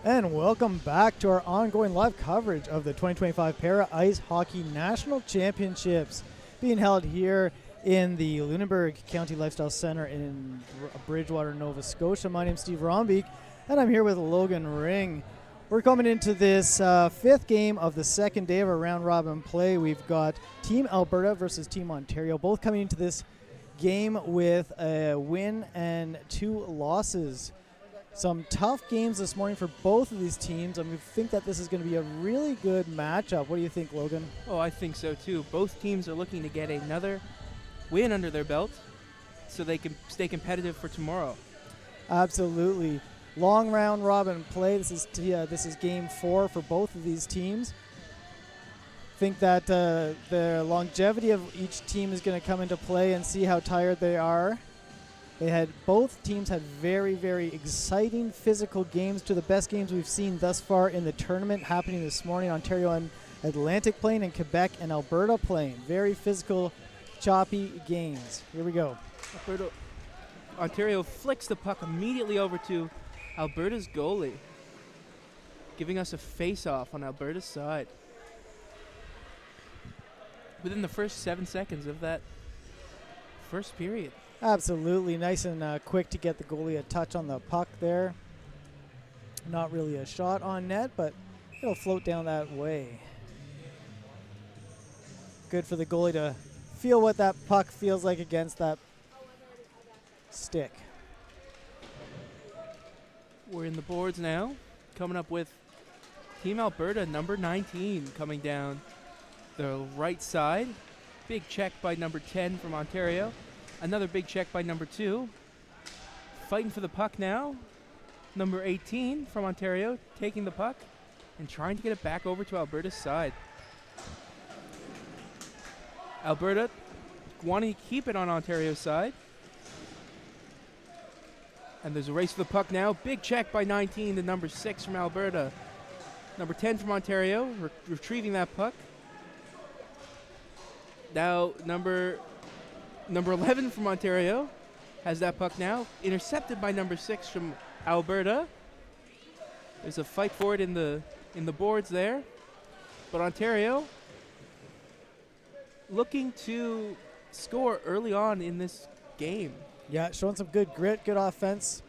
And welcome back to our ongoing live coverage of the 2025 Para Ice Hockey National Championships being held here in the Lunenburg County Lifestyle Center in Bridgewater, Nova Scotia. My name's Steve Rombeek, and I'm here with Logan Ring. We're coming into this fifth game of the second day of our round-robin play. We've got Team Alberta versus Team Ontario, both coming into this game with a win and 2 losses. Some tough games this morning for both of these teams. I think that this is going to be a really good matchup. What do you think, Logan? Oh, I think so too. Both teams are looking to get another win under their belt so they can stay competitive for tomorrow. Absolutely. Long round robin play. This is game 4 for both of these teams. Think that the longevity of each team is going to come into play and see how tired they are. Both teams had very, very exciting physical games, to the best games we've seen thus far in the tournament happening this morning. Ontario and Atlantic playing, and Quebec and Alberta playing. Very physical, choppy games. Here we go. Ontario flicks the puck immediately over to Alberta's goalie, giving us a face-off on Alberta's side. Within the first 7 seconds of that first period. Absolutely. Nice and quick to get the goalie a touch on the puck there. Not really a shot on net, but it'll float down that way. Good for the goalie to feel what that puck feels like against that stick. We're in the boards now, coming up with Team Alberta, number 19, coming down the right side. Big check by number 10 from Ontario. Another big check by number 2. Fighting for the puck now. Number 18 from Ontario taking the puck and trying to get it back over to Alberta's side. Alberta wanting to keep it on Ontario's side. And there's a race for the puck now. Big check by 19 to number 6 from Alberta. Number 10 from Ontario retrieving that puck. Now number 11 from Ontario has that puck now. Intercepted by number 6 from Alberta. There's a fight for it in the boards there. But Ontario looking to score early on in this game. Yeah, showing some good grit, good offense.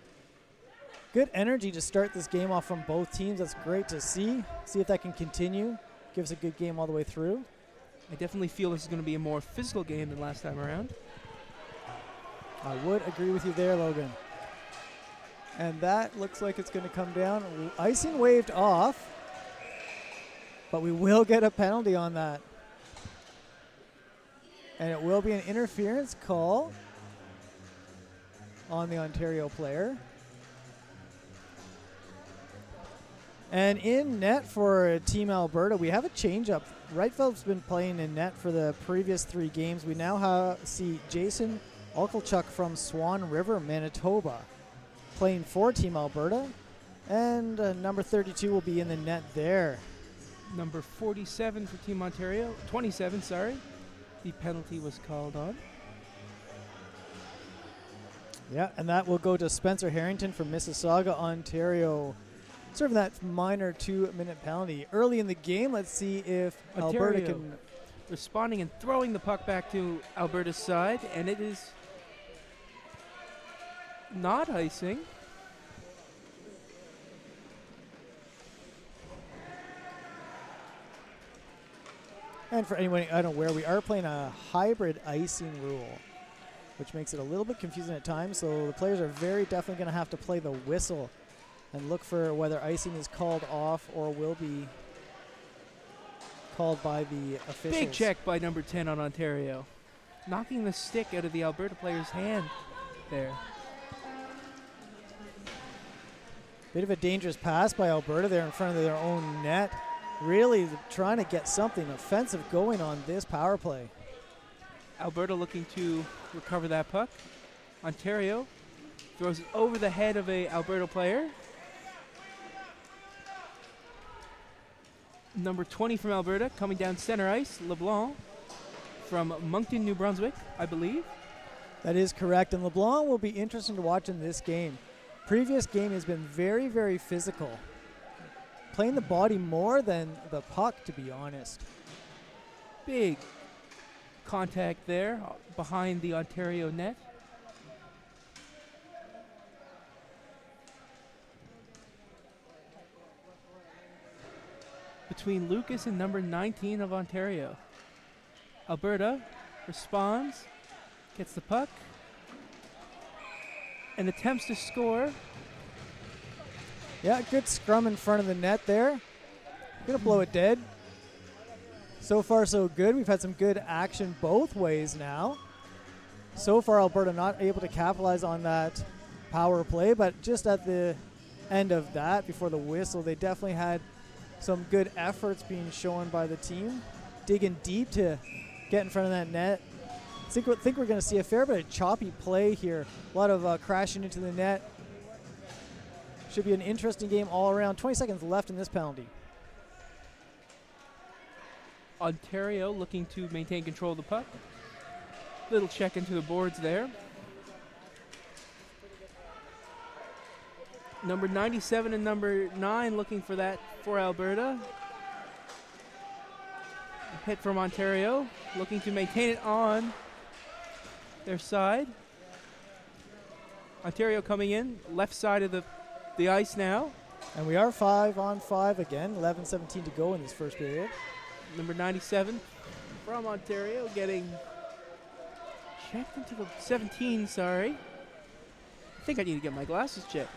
Good energy to start this game off from both teams. That's great to see. See if that can continue. Give us a good game all the way through. I definitely feel this is going to be a more physical game than last time around. I would agree with you there, Logan. And that looks like it's going to come down. Icing waved off, but we will get a penalty on that. And it will be an interference call on the Ontario player. And in net for Team Alberta, we have a change-up. Reitfeld's been playing in net for the previous 3 games. We now see Jason Alkalchuk from Swan River, Manitoba, playing for Team Alberta. And number 32 will be in the net there. Number 47 for Team Ontario. 27, sorry. The penalty was called on. Yeah, and that will go to Spencer Harrington from Mississauga, Ontario, serving that minor 2-minute penalty. Early in the game, let's see if Alberta can... responding and throwing the puck back to Alberta's side, and it is not icing. And for anyone unaware, we are playing a hybrid icing rule, which makes it a little bit confusing at times. So the players are very definitely going to have to play the whistle and look for whether icing is called off or will be called by the officials. Big check by number 10 on Ontario. Knocking the stick out of the Alberta player's hand there. Bit of a dangerous pass by Alberta there in front of their own net. Really trying to get something offensive going on this power play. Alberta looking to recover that puck. Ontario throws it over the head of a Alberta player. Number 20 from Alberta coming down center ice, LeBlanc from Moncton, New Brunswick, I believe. That is correct, and LeBlanc will be interesting to watch in this game. Previous game has been very, very physical. playing the body more than the puck, to be honest. Big contact there behind the Ontario net. Between Lucas and number 19 of Ontario. Alberta responds, gets the puck, and attempts to score. Yeah, good scrum in front of the net there. Gonna blow it dead. So far, so good. We've had some good action both ways now. So far, Alberta not able to capitalize on that power play, but just at the end of that, before the whistle, they definitely had some good efforts being shown by the team. Digging deep to get in front of that net. I think we're going to see a fair bit of choppy play here. A lot of crashing into the net. Should be an interesting game all around. 20 seconds left in this penalty. Ontario looking to maintain control of the puck. Little check into the boards there. Number 97 and number 9 looking for that for Alberta. A hit from Ontario, looking to maintain it on their side. Ontario coming in, left side of the ice now. And we are 5-on-5 again, 11:17 to go in this first period. Number 97 from Ontario getting checked into the 17, sorry. I think I need to get my glasses checked.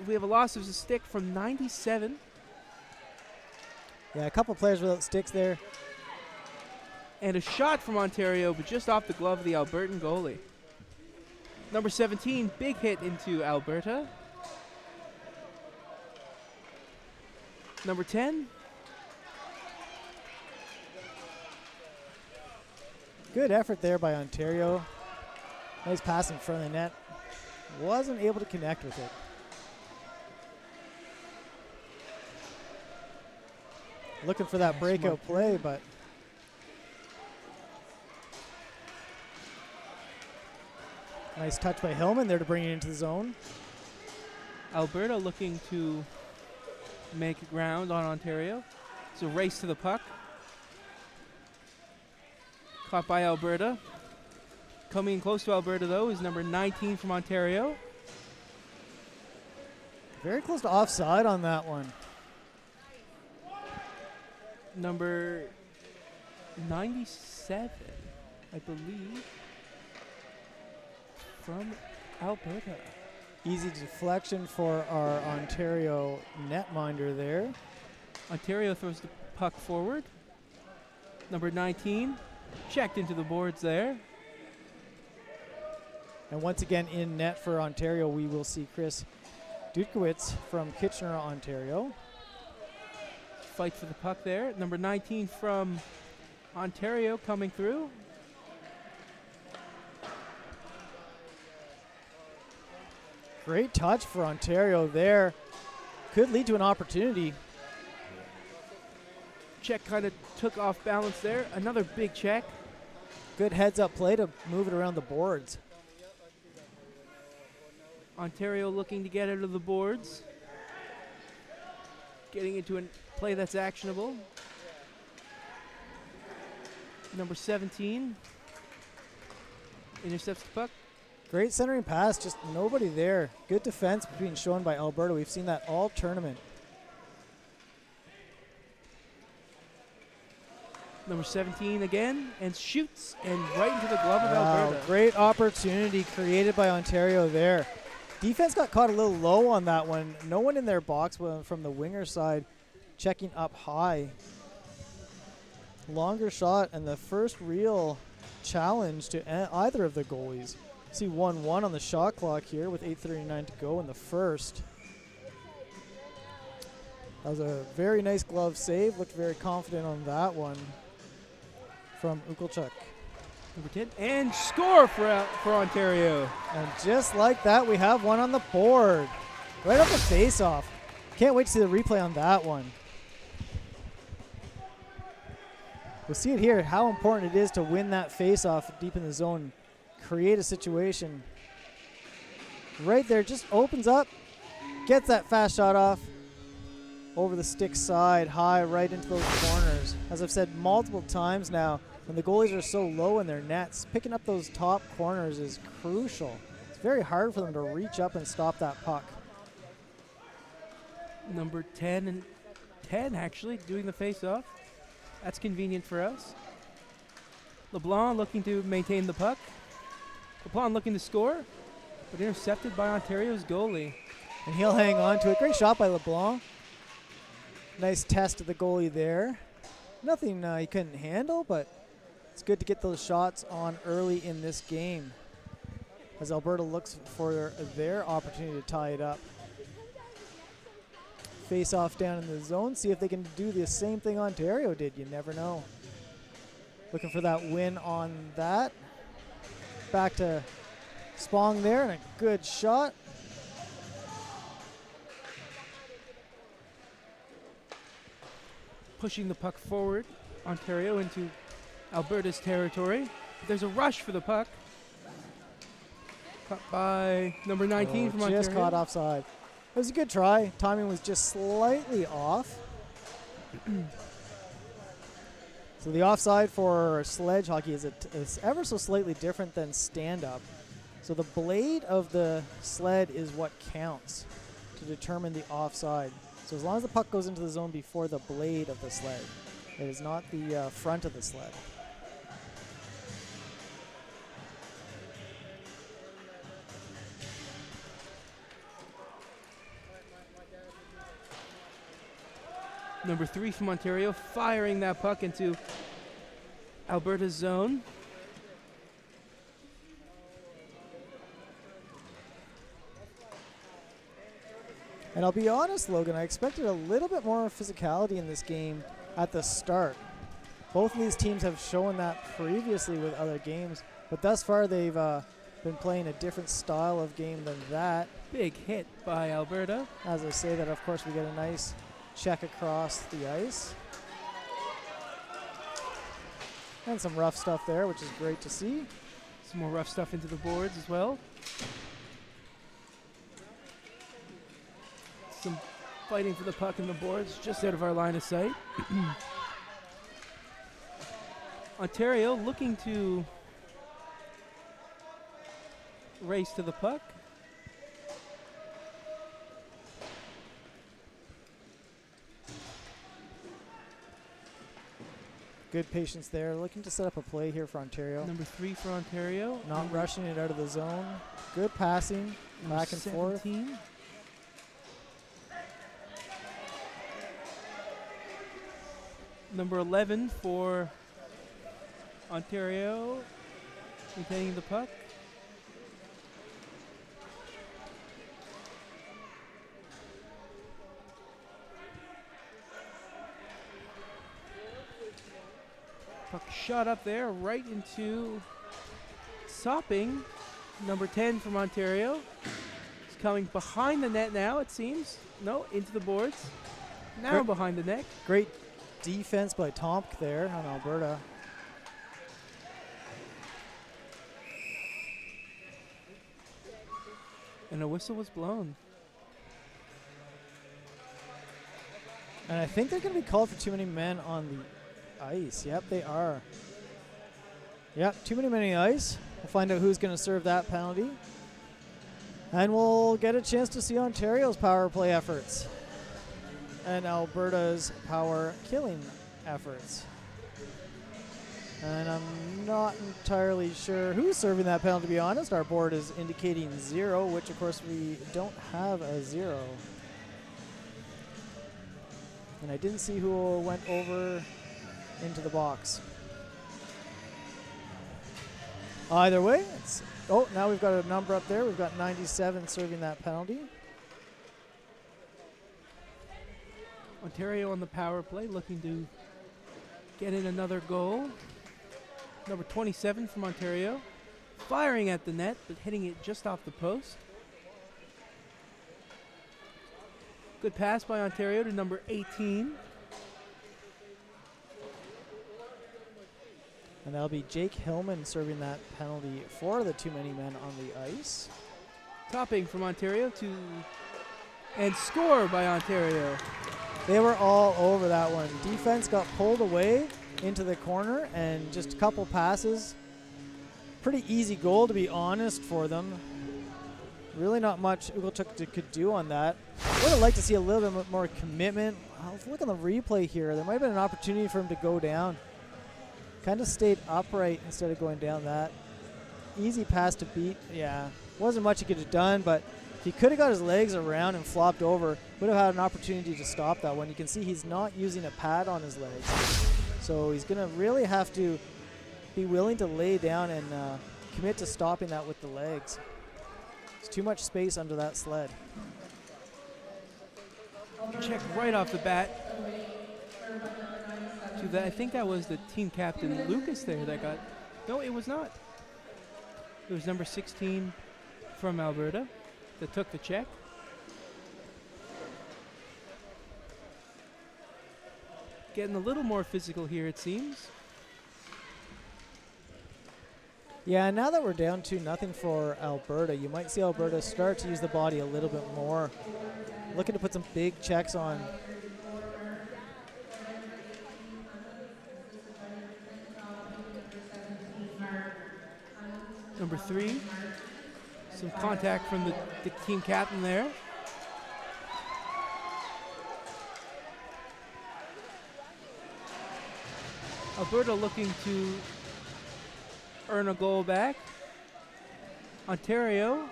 We have a loss of the stick from 97. Yeah, a couple players without sticks there. And a shot from Ontario, but just off the glove of the Albertan goalie. Number 17, big hit into Alberta. Number 10. Good effort there by Ontario. Nice pass in front of the net. Wasn't able to connect with it. Looking for that breakout play, but nice touch by Hillman there to bring it into the zone. Alberta looking to make ground on Ontario. It's a race to the puck. Caught by Alberta. Coming close to Alberta, though, is number 19 from Ontario. Very close to offside on that one. Number 97, I believe, from Alberta. Easy deflection for our Ontario netminder there. Ontario throws the puck forward. Number 19, checked into the boards there. And once again in net for Ontario, we will see Chris Dudkowitz from Kitchener, Ontario. Fight for the puck there. Number 19 from Ontario coming through. Great touch for Ontario there. Could lead to an opportunity. Check kind of took off balance there. Another big check. Good heads-up play to move it around the boards. Ontario looking to get out of the boards. Getting into a play that's actionable. Number 17 intercepts the puck. Great centering pass, just nobody there. Good defense being shown by Alberta. We've seen that all tournament. Number 17 again, and shoots, and right into the glove of Alberta. Great opportunity created by Ontario there. Defense got caught a little low on that one. No one in their box from the winger side checking up high. Longer shot, and the first real challenge to either of the goalies. See 1-1 on the shot clock here with 8:39 to go in the first. That was a very nice glove save. Looked very confident on that one from Ukelchuk. Number 10, and score for Ontario. And just like that, we have one on the board. Right off the face-off. Can't wait to see the replay on that one. We'll see it here, how important it is to win that face-off deep in the zone. Create a situation. Right there, just opens up. Gets that fast shot off over the stick side, high, right into those corners. As I've said multiple times now, when the goalies are so low in their nets, picking up those top corners is crucial. It's very hard for them to reach up and stop that puck. Number 10 and 10 actually doing the face-off. That's convenient for us. LeBlanc looking to maintain the puck. LeBlanc looking to score, but intercepted by Ontario's goalie. And he'll hang on to it. Great shot by LeBlanc. Nice test of the goalie there. Nothing he couldn't handle, but it's good to get those shots on early in this game as Alberta looks for their opportunity to tie it up. Face off down in the zone. See if they can do the same thing Ontario did. You never know. Looking for that win on that. Back to Spong there, and a good shot. Pushing the puck forward, Ontario into Alberta's territory. There's a rush for the puck. Caught by number 19 from Ontario. Just caught offside. It was a good try. Timing was just slightly off. So the offside for sledge hockey is ever so slightly different than stand-up. So the blade of the sled is what counts to determine the offside. So as long as the puck goes into the zone before the blade of the sled, it is not the front of the sled. Number 3 from Ontario firing that puck into Alberta's zone. And I'll be honest, Logan, I expected a little bit more physicality in this game at the start. Both of these teams have shown that previously with other games, but thus far they've been playing a different style of game than that. Big hit by Alberta. As I say that, of course, we get a nice check across the ice. And some rough stuff there, which is great to see. Some more rough stuff into the boards as well. Some fighting for the puck in the boards, just out of our line of sight. Ontario looking to race to the puck. Good patience there. Looking to set up a play here for Ontario. Number 3 for Ontario. Not rushing it out of the zone. Good passing, back and forth. 17. Number 11 for Ontario, retaining the puck. Puck shot up there, right into Sopping. Number 10 from Ontario. He's coming behind the net now, it seems. No, into the boards. Now behind the net. Great defense by Tomk there on Alberta. And a whistle was blown. And I think they're going to be called for too many men on the ice. Yep, they are. Yep, too many men on the ice. We'll find out who's going to serve that penalty. And we'll get a chance to see Ontario's power play efforts and Alberta's power killing efforts. And I'm not entirely sure who's serving that penalty, to be honest. Our board is indicating 0, which of course we don't have a 0. And I didn't see who went over into the box. Either way, it's, oh, now we've got a number up there. We've got 97 serving that penalty. Ontario on the power play, looking to get in another goal. Number 27 from Ontario, firing at the net, but hitting it just off the post. Good pass by Ontario to number 18. And that'll be Jake Hillman serving that penalty for the too many men on the ice. Topping from Ontario to And score by Ontario. They were all over that one. Defense got pulled away into the corner, and just a couple passes. Pretty easy goal, to be honest, for them. Really not much Ugalchuk could do on that. Would have liked to see a little bit more commitment. I'll look on the replay here. There might have been an opportunity for him to go down. Kind of stayed upright instead of going down that. Easy pass to beat. Yeah, wasn't much he could have done, but if he could have got his legs around and flopped over, would have had an opportunity to stop that one. You can see he's not using a pad on his legs. So he's going to really have to be willing to lay down and commit to stopping that with the legs. There's too much space under that sled. Check right off the bat. I think that was the team captain, Lucas, there that got... No, it was not. It was number 16 from Alberta that took the check. Getting a little more physical here, it seems. Yeah, now that we're down 2-0 for Alberta, you might see Alberta start to use the body a little bit more. Looking to put some big checks on. Number 3, some contact from the team captain there. Alberta looking to earn a goal back. Ontario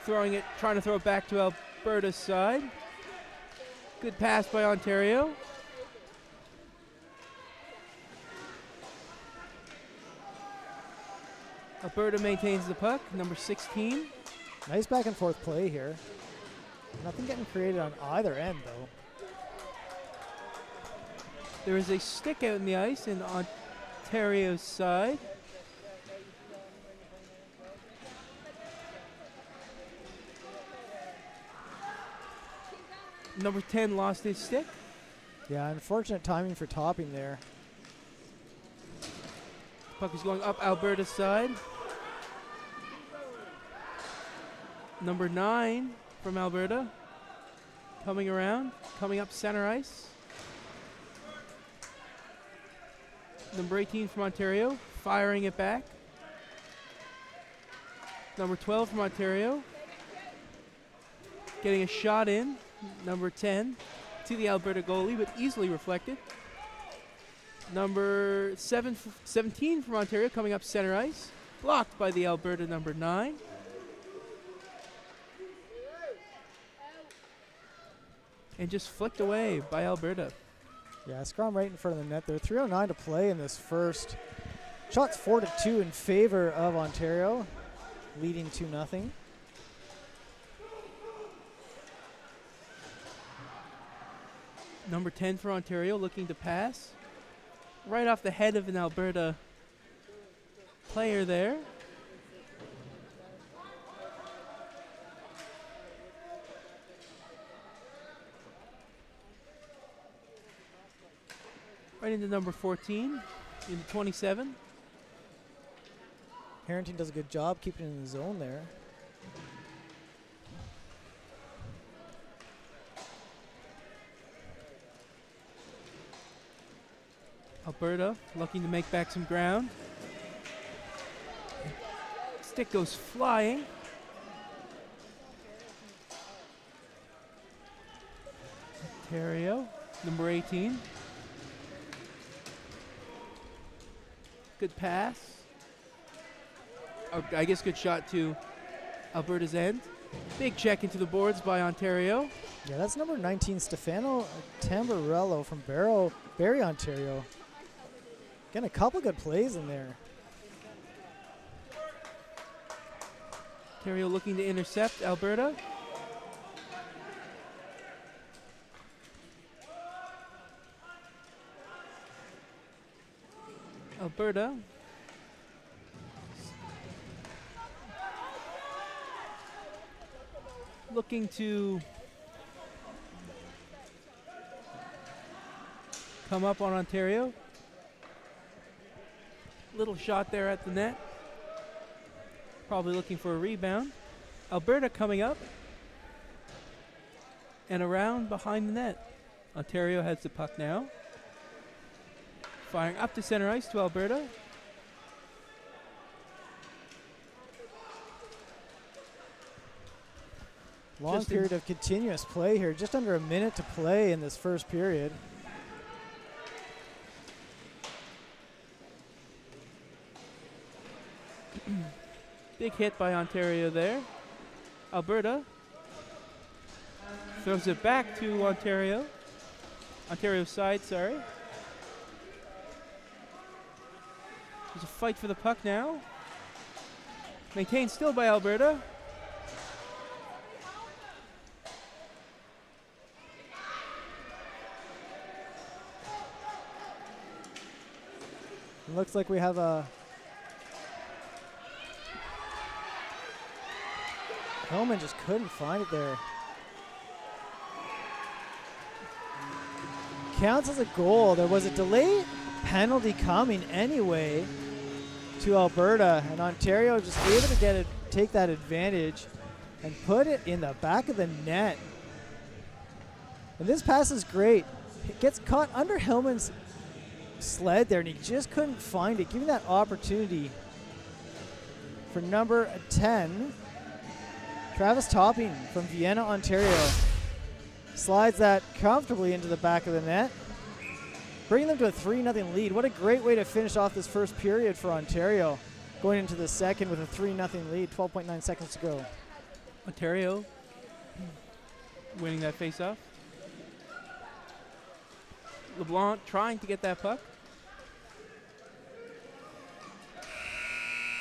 trying to throw it back to Alberta's side. Good pass by Ontario. Alberta maintains the puck, number 16. Nice back and forth play here. Nothing getting created on either end, though. There is a stick out in the ice in Ontario's side. Number 10 lost his stick. Yeah, unfortunate timing for topping there. Puck is going up Alberta's side. Number 9 from Alberta coming around, coming up center ice. Number 18 from Ontario firing it back. Number 12 from Ontario getting a shot in. Number 10 to the Alberta goalie, but easily reflected. Number 17 from Ontario coming up center ice, blocked by the Alberta number 9. And just flicked away by Alberta. Yeah, scrum right in front of the net there. 3:09 to play in this first. Shots 4-2 in favor of Ontario, leading 2-0. Number 10 for Ontario looking to pass. Right off the head of an Alberta player there. Right into number 14, into 27. Harrington does a good job keeping it in the zone there. Alberta looking to make back some ground. Stick goes flying. Ontario, number 18. Good pass. Oh, I guess good shot to Alberta's end. Big check into the boards by Ontario. Yeah, that's number 19, Stefano Tamburello from Barrie, Ontario. Getting a couple good plays in there. Ontario looking to intercept Alberta. Alberta looking to come up on Ontario. Little shot there at the net. Probably looking for a rebound. Alberta coming up. and around behind the net. Ontario has the puck now. Firing up to center ice to Alberta. Long period of continuous play here. Just under a minute to play in this first period. Big hit by Ontario there. Alberta throws it back to Ontario. Ontario's side, sorry. There's a fight for the puck now. Maintained still by Alberta. Looks like we have a Hellman just couldn't find it there. Counts as a goal. There was a delay penalty coming anyway to Alberta, and Ontario just able to get it, take that advantage and put it in the back of the net. And this pass is great. It gets caught under Hellman's sled there, and he just couldn't find it, giving that opportunity for number 10, Travis Topping from Vienna, Ontario. Slides that comfortably into the back of the net, bringing them to a 3-0 lead. What a great way to finish off this first period for Ontario, going into the second with a 3-0 lead, 12.9 seconds to go. Ontario winning that face-off. LeBlanc trying to get that puck.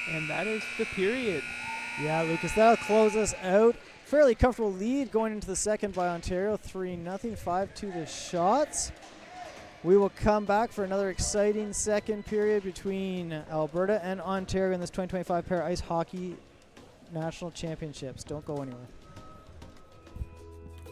And that is the period. Yeah, Lucas, that'll close us out. Fairly comfortable lead going into the second by Ontario, 3-0, 5-2 the shots. We will come back for another exciting second period between Alberta and Ontario in this 2025 Para Ice Hockey National Championships. Don't go anywhere.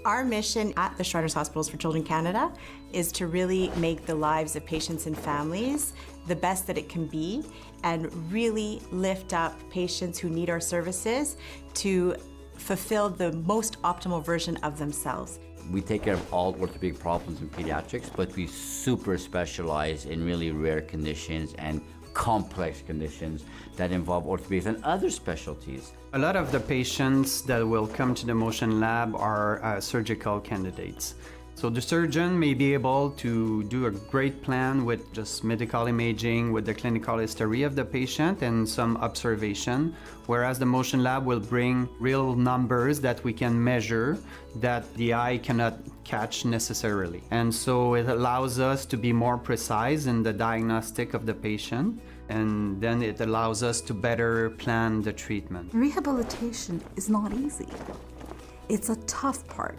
Our mission at the Shriners Hospitals for Children Canada is to really make the lives of patients and families the best that it can be and really lift up patients who need our services to fulfill the most optimal version of themselves. We take care of all orthopedic problems in pediatrics, but we super specialize in really rare conditions and complex conditions that involve orthopedics and other specialties. A lot of the patients that will come to the motion lab are surgical candidates. So the surgeon may be able to do a great plan with just medical imaging, with the clinical history of the patient and some observation, whereas the motion lab will bring real numbers that we can measure that the eye cannot catch necessarily. And so it allows us to be more precise in the diagnostic of the patient, and then it allows us to better plan the treatment. Rehabilitation is not easy. It's a tough part.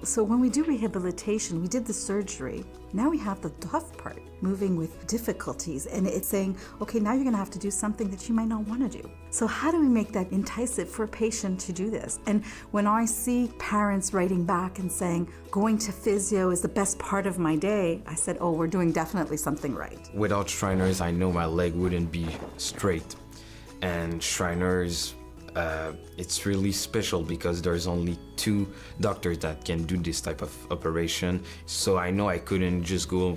So when we do rehabilitation, we did the surgery. Now we have the tough part, moving with difficulties, and it's saying, okay, now you're gonna have to do something that you might not wanna do. So how do we make that enticing for a patient to do this? And when I see parents writing back and saying, going to physio is the best part of my day, I said, oh, we're doing definitely something right. Without Shriners, I know my leg wouldn't be straight. And Shriners, it's really special because there's only 2 doctors that can do this type of operation. So I know I couldn't just go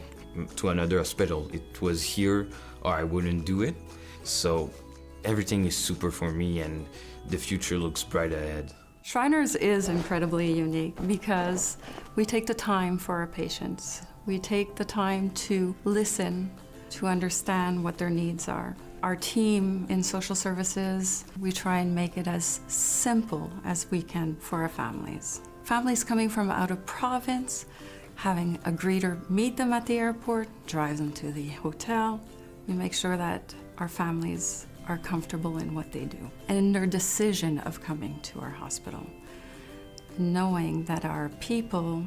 to another hospital. It was here or I wouldn't do it. So everything is super for me and the future looks bright ahead. Shriners is incredibly unique because we take the time for our patients. We take the time to listen, to understand what their needs are. Our team in social services, we try and make it as simple as we can for our families. Families coming from out of province, having a greeter meet them at the airport, drive them to the hotel. We make sure that our families are comfortable in what they do and in their decision of coming to our hospital, knowing that our people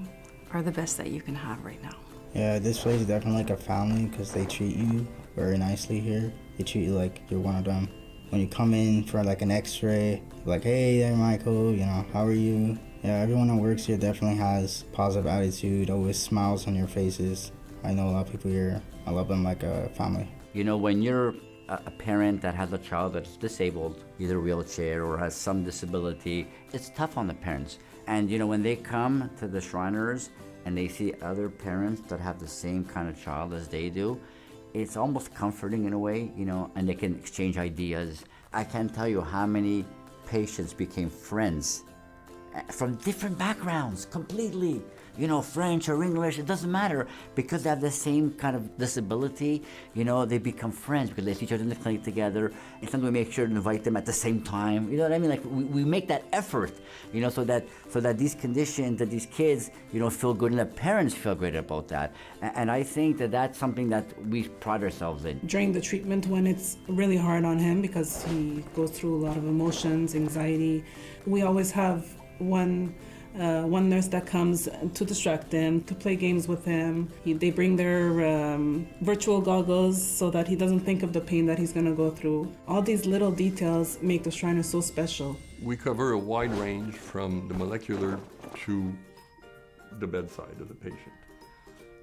are the best that you can have right now. Yeah, this place is definitely like a family because they treat you very nicely here. They treat you like you're one of them. When you come in for like an x-ray, like, hey there, Michael, you know, how are you? Yeah, everyone that works here definitely has positive attitude, always smiles on your faces. I know a lot of people here, I love them like a family. You know, when you're a parent that has a child that's disabled, either wheelchair or has some disability, it's tough on the parents. And when they come to the Shriners and they see other parents that have the same kind of child as they do, it's almost comforting in a way, and they can exchange ideas. I can't tell you how many patients became friends from different backgrounds completely. French or English, it doesn't matter, because they have the same kind of disability. They become friends because they see each other in the clinic together, and sometimes we make sure to invite them at the same time. You know what I mean? Like we make that effort, so that these conditions, that these kids, feel good, and the parents feel great about that. And I think that that's something that we pride ourselves in. During the treatment, when it's really hard on him because he goes through a lot of emotions, anxiety, we always have one nurse that comes to distract him, to play games with him. They bring their virtual goggles so that he doesn't think of the pain that he's going to go through. All these little details make the Shriners so special. We cover a wide range from the molecular to the bedside of the patient.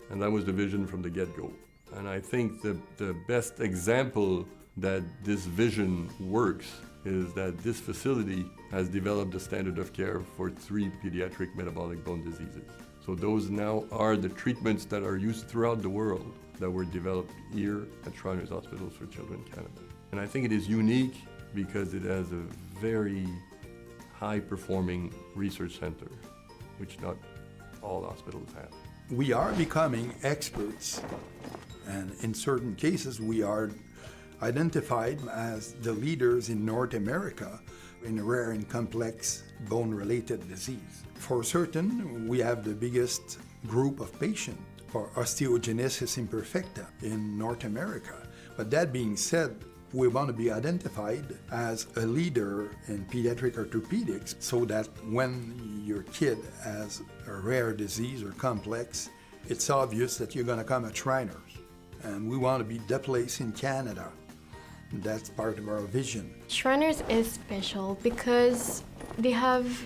And that was the vision from the get-go. And I think the best example that this vision works is that this facility has developed a standard of care for 3 pediatric metabolic bone diseases. So those now are the treatments that are used throughout the world that were developed here at Shriners Hospitals for Children Canada. And I think it is unique because it has a very high-performing research center, which not all hospitals have. We are becoming experts, and in certain cases we are identified as the leaders in North America in rare and complex bone-related disease. For certain, we have the biggest group of patients for osteogenesis imperfecta in North America. But that being said, we want to be identified as a leader in pediatric orthopedics so that when your kid has a rare disease or complex, it's obvious that you're going to come at Shriners. And we want to be the place in Canada. That's part of our vision. Shriners is special because they have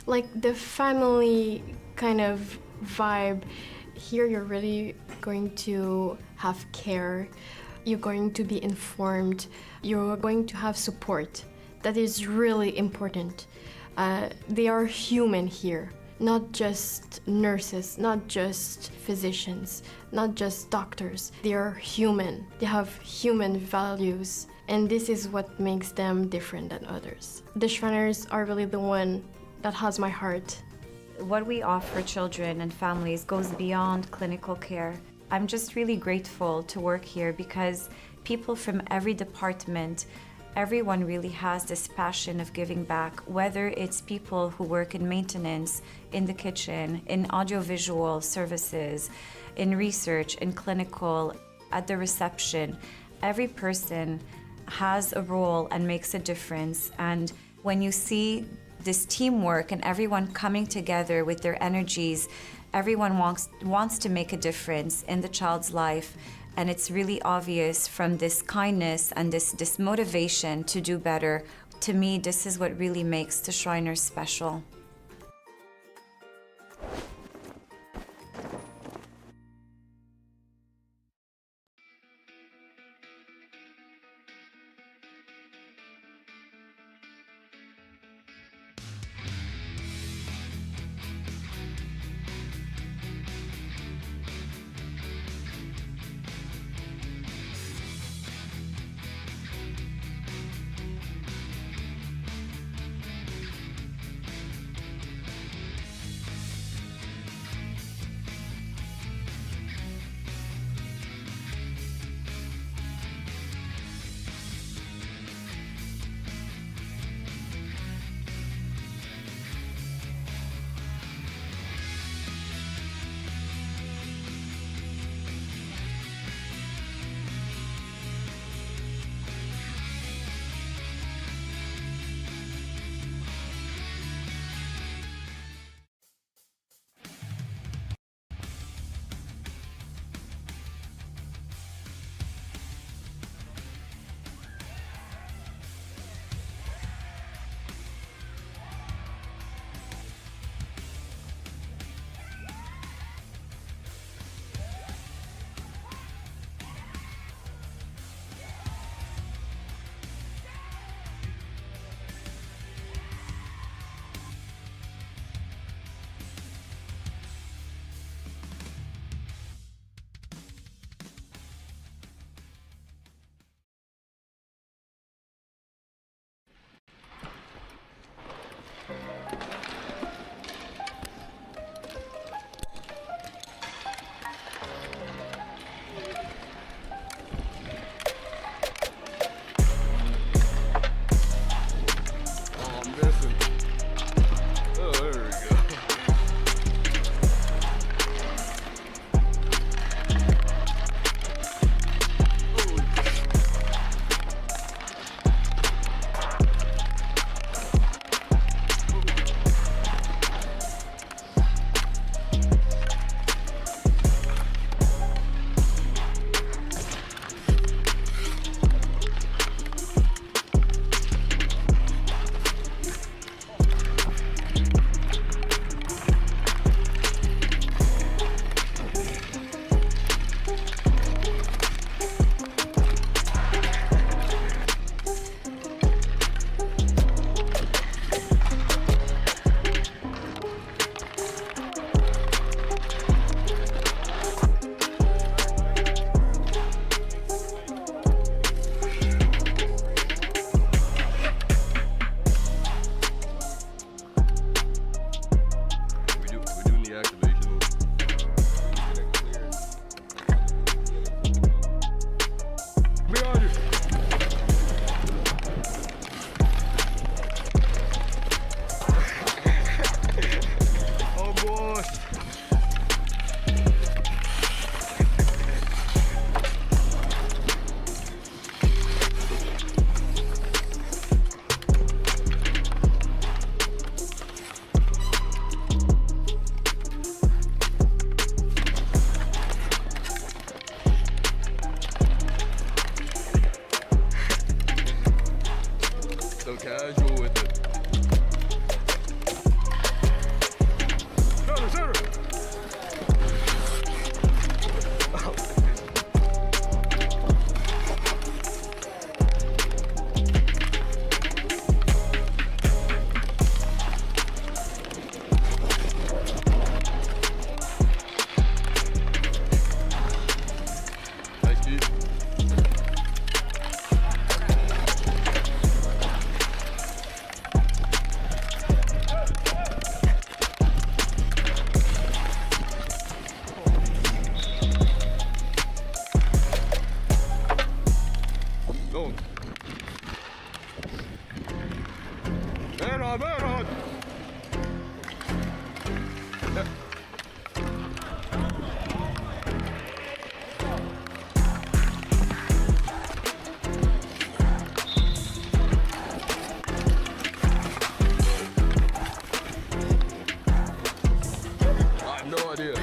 like the family kind of vibe. Here you're really going to have care, you're going to be informed, you're going to have support. That is really important. They are human here, not just nurses, not just physicians, not just doctors. They are human. They have human values, and this is what makes them different than others. The Shriners are really the one that has my heart. What we offer children and families goes beyond clinical care. I'm just really grateful to work here because people from every department, everyone really has this passion of giving back, whether it's people who work in maintenance, in the kitchen, in audiovisual services, in research, in clinical, at the reception. Every person has a role and makes a difference. And when you see this teamwork and everyone coming together with their energies, everyone wants to make a difference in the child's life. And it's really obvious from this kindness and this motivation to do better. To me, this is what really makes the Shriners special. idea.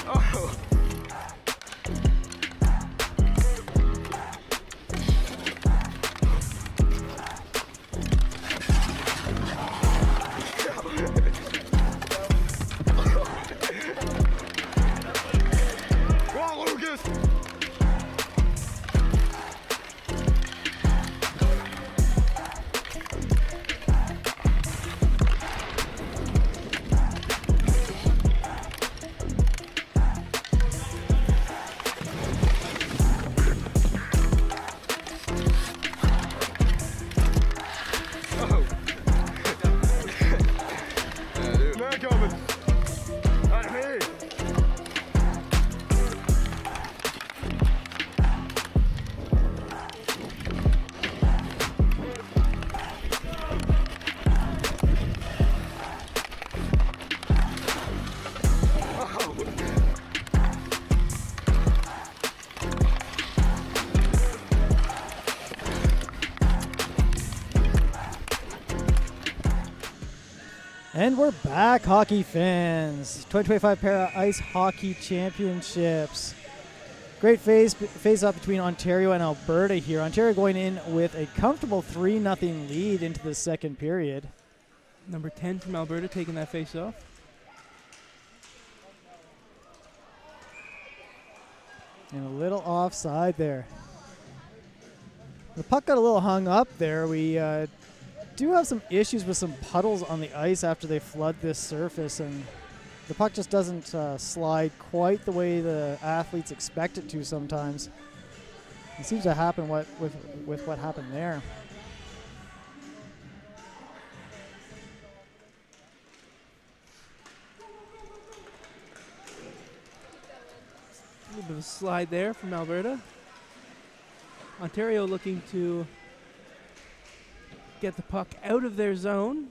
Oh. Come on, Lucas. Man coming. Right here. And we're back, hockey fans. 2025 Para Ice Hockey Championships. Great face-off between Ontario and Alberta here. Ontario going in with a comfortable 3-0 lead into the second period. Number 10 from Alberta taking that face-off. And a little offside there. The puck got a little hung up there. We do have some issues with some puddles on the ice after they flood this surface, and the puck just doesn't slide quite the way the athletes expect it to sometimes. It seems to happen with what happened there. A little bit of a slide there from Alberta. Ontario looking to get the puck out of their zone.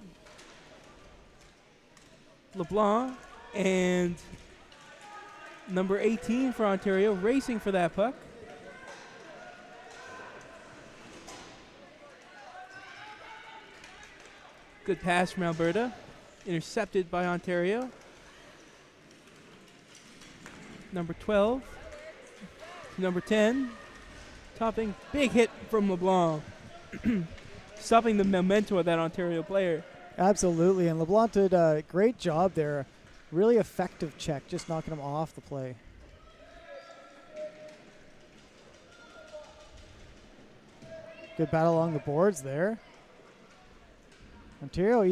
LeBlanc and number 18 for Ontario racing for that puck. Good pass from Alberta. Intercepted by Ontario. Number 12. Number 10. Topping. Big hit from LeBlanc. Stopping the memento of that Ontario player. Absolutely, and LeBlanc did a great job there. Really effective check, just knocking him off the play. Good battle along the boards there. Ontario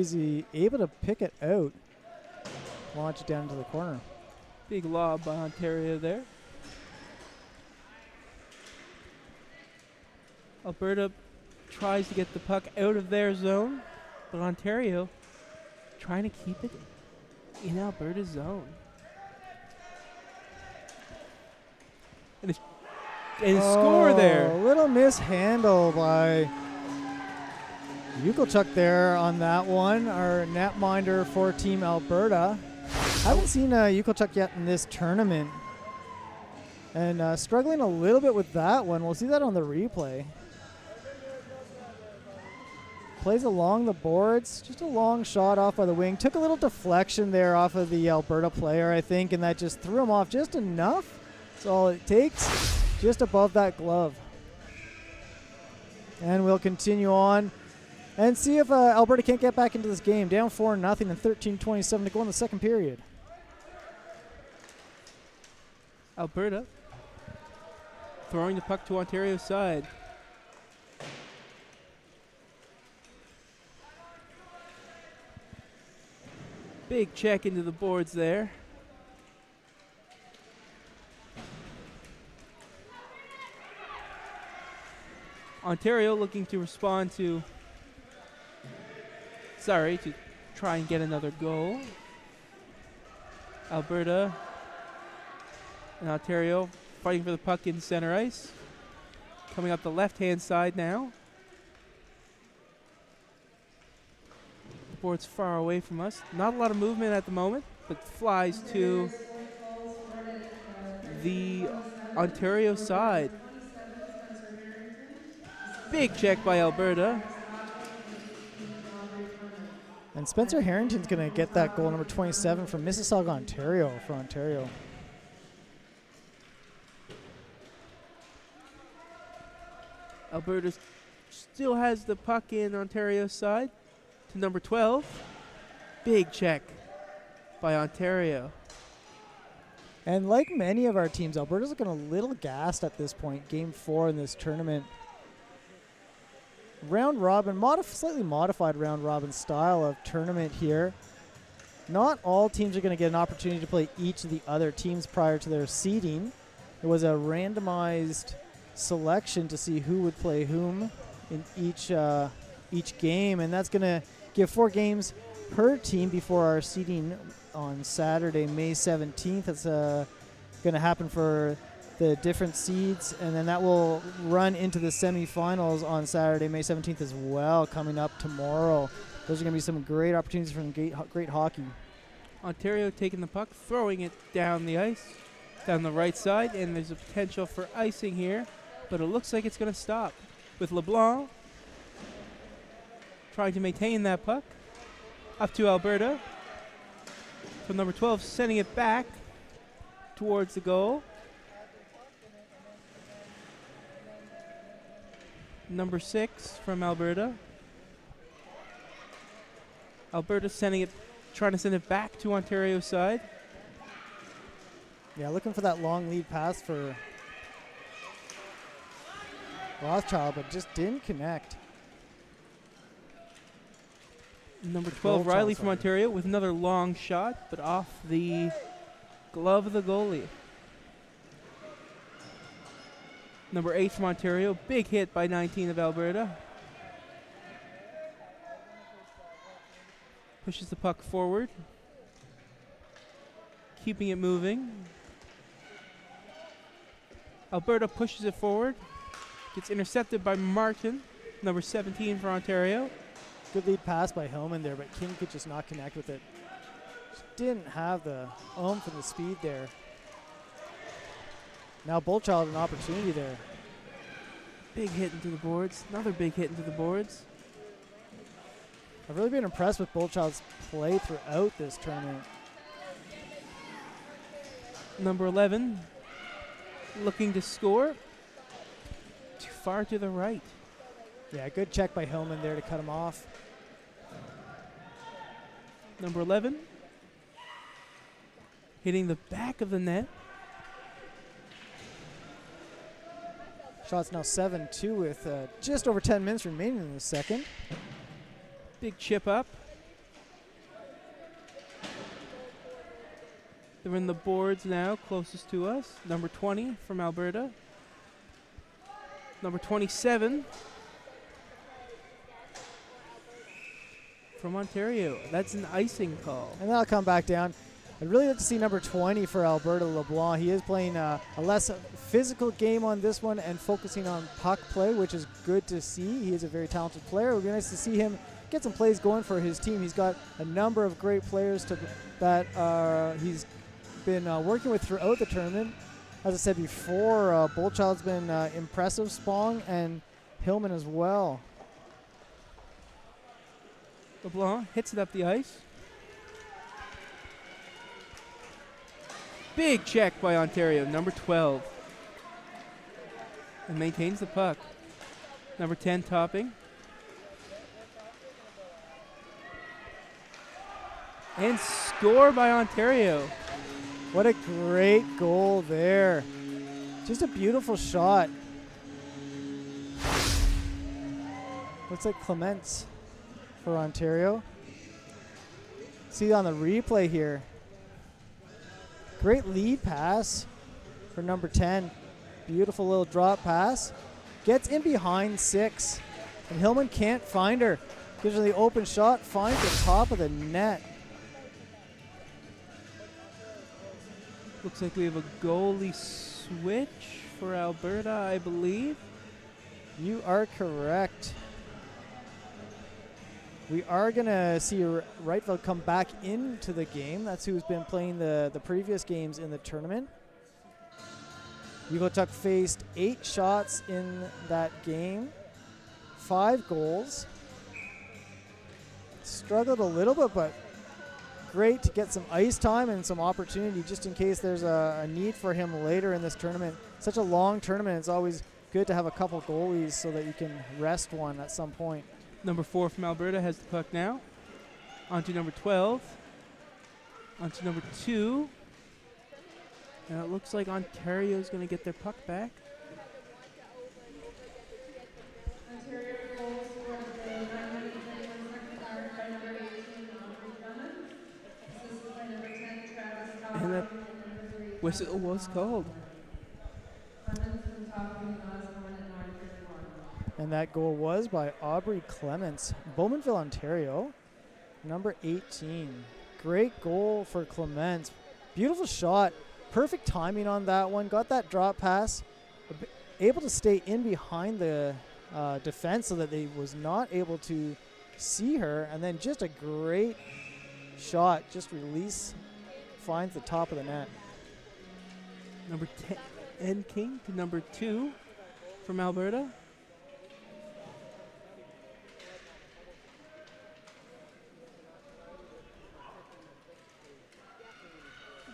able to pick it out. Launch it down into the corner. Big lob by Ontario there. Alberta tries to get the puck out of their zone, but Ontario trying to keep it in Alberta's zone. And a score there. A little mishandle by Yukelchuk there on that one, our netminder for Team Alberta. Haven't seen Yukelchuk yet in this tournament, and struggling a little bit with that one. We'll see that on the replay. Plays along the boards, just a long shot off by the wing. Took a little deflection there off of the Alberta player, I think, and that just threw him off just enough. That's all it takes, just above that glove. And we'll continue on and see if Alberta can't get back into this game. Down 4-0 and 13:27 to go in the second period. Alberta throwing the puck to Ontario's side. Big check into the boards there. Ontario looking to respond to try and get another goal. Alberta and Ontario fighting for the puck in center ice. Coming up the left-hand side now. The board's far away from us. Not a lot of movement at the moment, but flies to the Ontario side. Big check by Alberta. And Spencer Harrington's going to get that goal, number 27, from Mississauga, Ontario, for Ontario. Alberta still has the puck in Ontario's side to number 12. Big check by Ontario. And like many of our teams, Alberta's looking a little gassed at this point. Game 4 in this tournament. Round robin, slightly modified round robin style of tournament here. Not all teams are going to get an opportunity to play each of the other teams prior to their seeding. It was a randomized selection to see who would play whom in each game, and that's going to give 4 games per team before our seeding on Saturday, May 17th. That's going to happen for the different seeds, and then that will run into the semifinals on Saturday, May 17th as well, coming up tomorrow. Those are going to be some great opportunities for great hockey. Ontario taking the puck, throwing it down the ice, down the right side, and there's a potential for icing here, but it looks like it's going to stop with LeBlanc trying to maintain that puck. Up to Alberta. From number 12, sending it back towards the goal. Number 6 from Alberta. Alberta trying to send it back to Ontario's side. Yeah, looking for that long lead pass for Rothschild, but just didn't connect. Number 12, Riley from Ontario with another long shot, but off the glove of the goalie. Number 8 from Ontario, big hit by 19 of Alberta. Pushes the puck forward, keeping it moving. Alberta pushes it forward, gets intercepted by Martin, number 17 for Ontario. Good lead pass by Hillman there, but King could just not connect with it. Just didn't have the oomph and the speed there. Now Bullchild an opportunity there. Big hit into the boards. Another big hit into the boards. I've really been impressed with Bullchild's play throughout this tournament. Number 11 looking to score. Too far to the right. Yeah, good check by Hillman there to cut him off. Number 11 hitting the back of the net. Shot's now 7-2 with just over 10 minutes remaining in the second. Big chip up. They're in the boards now, closest to us. Number 20 from Alberta. Number 27 from Ontario. That's an icing call. And that'll come back down. I'd really like to see number 20 for Alberta, LeBlanc. He is playing a less physical game on this one and focusing on puck play, which is good to see. He is a very talented player. It would be nice to see him get some plays going for his team. He's got a number of great players that he's been working with throughout the tournament. As I said before, Bullchild's been impressive, Spong, and Hillman as well. LeBlanc hits it up the ice. Big check by Ontario, number 12. And maintains the puck. Number 10 topping. And score by Ontario. What a great goal there. Just a beautiful shot. Looks like Clements for Ontario. See on the replay here. Great lead pass for number 10. Beautiful little drop pass. Gets in behind 6. And Hillman can't find her. Gives her the open shot. Finds the top of the net. Looks like we have a goalie switch for Alberta, I believe. You are correct. We are going to see Wrightville come back into the game. That's who's been playing the previous games in the tournament. Yugotuk faced 8 shots in that game, 5 goals. struggled a little bit, but great to get some ice time and some opportunity just in case there's a need for him later in this tournament. Such a long tournament, it's always good to have a couple goalies so that you can rest one at some point. Number 4 from Alberta has the puck now. On to number 12. On to number 2. And it looks like Ontario's going to get their puck back. And that whistle was called. And that goal was by Aubrey Clements, Bowmanville, Ontario, number 18. Great goal for Clements. Beautiful shot. Perfect timing on that one. Got that drop pass. Able to stay in behind the defense so that they was not able to see her. And then just a great shot. Just release. Finds the top of the net. Number 10 King to number 2 from Alberta.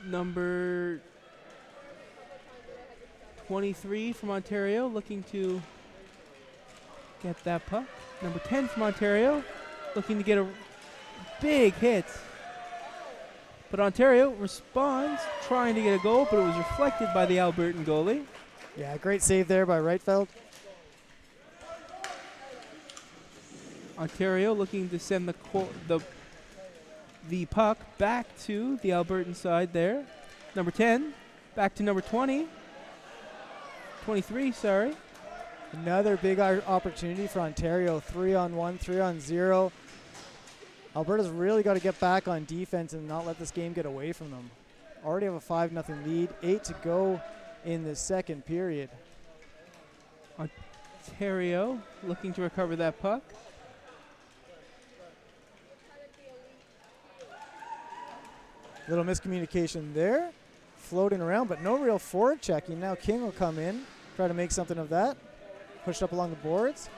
Number 23 from Ontario looking to get that puck. Number 10 from Ontario looking to get a big hit. But Ontario responds, trying to get a goal, but it was reflected by the Albertan goalie. Yeah, great save there by Reitfeld. Ontario looking to send the puck back to the Albertan side there. Number 10, back to number 20. 23, sorry. Another big opportunity for Ontario. 3-on-1, 3-on-0. Alberta's really got to get back on defense and not let this game get away from them. Already have a 5-0 lead. 8 to go in the second period. Ontario looking to recover that puck. Little miscommunication there. Floating around, but no real forward checking. Now King will come in, try to make something of that. Pushed up along the boards.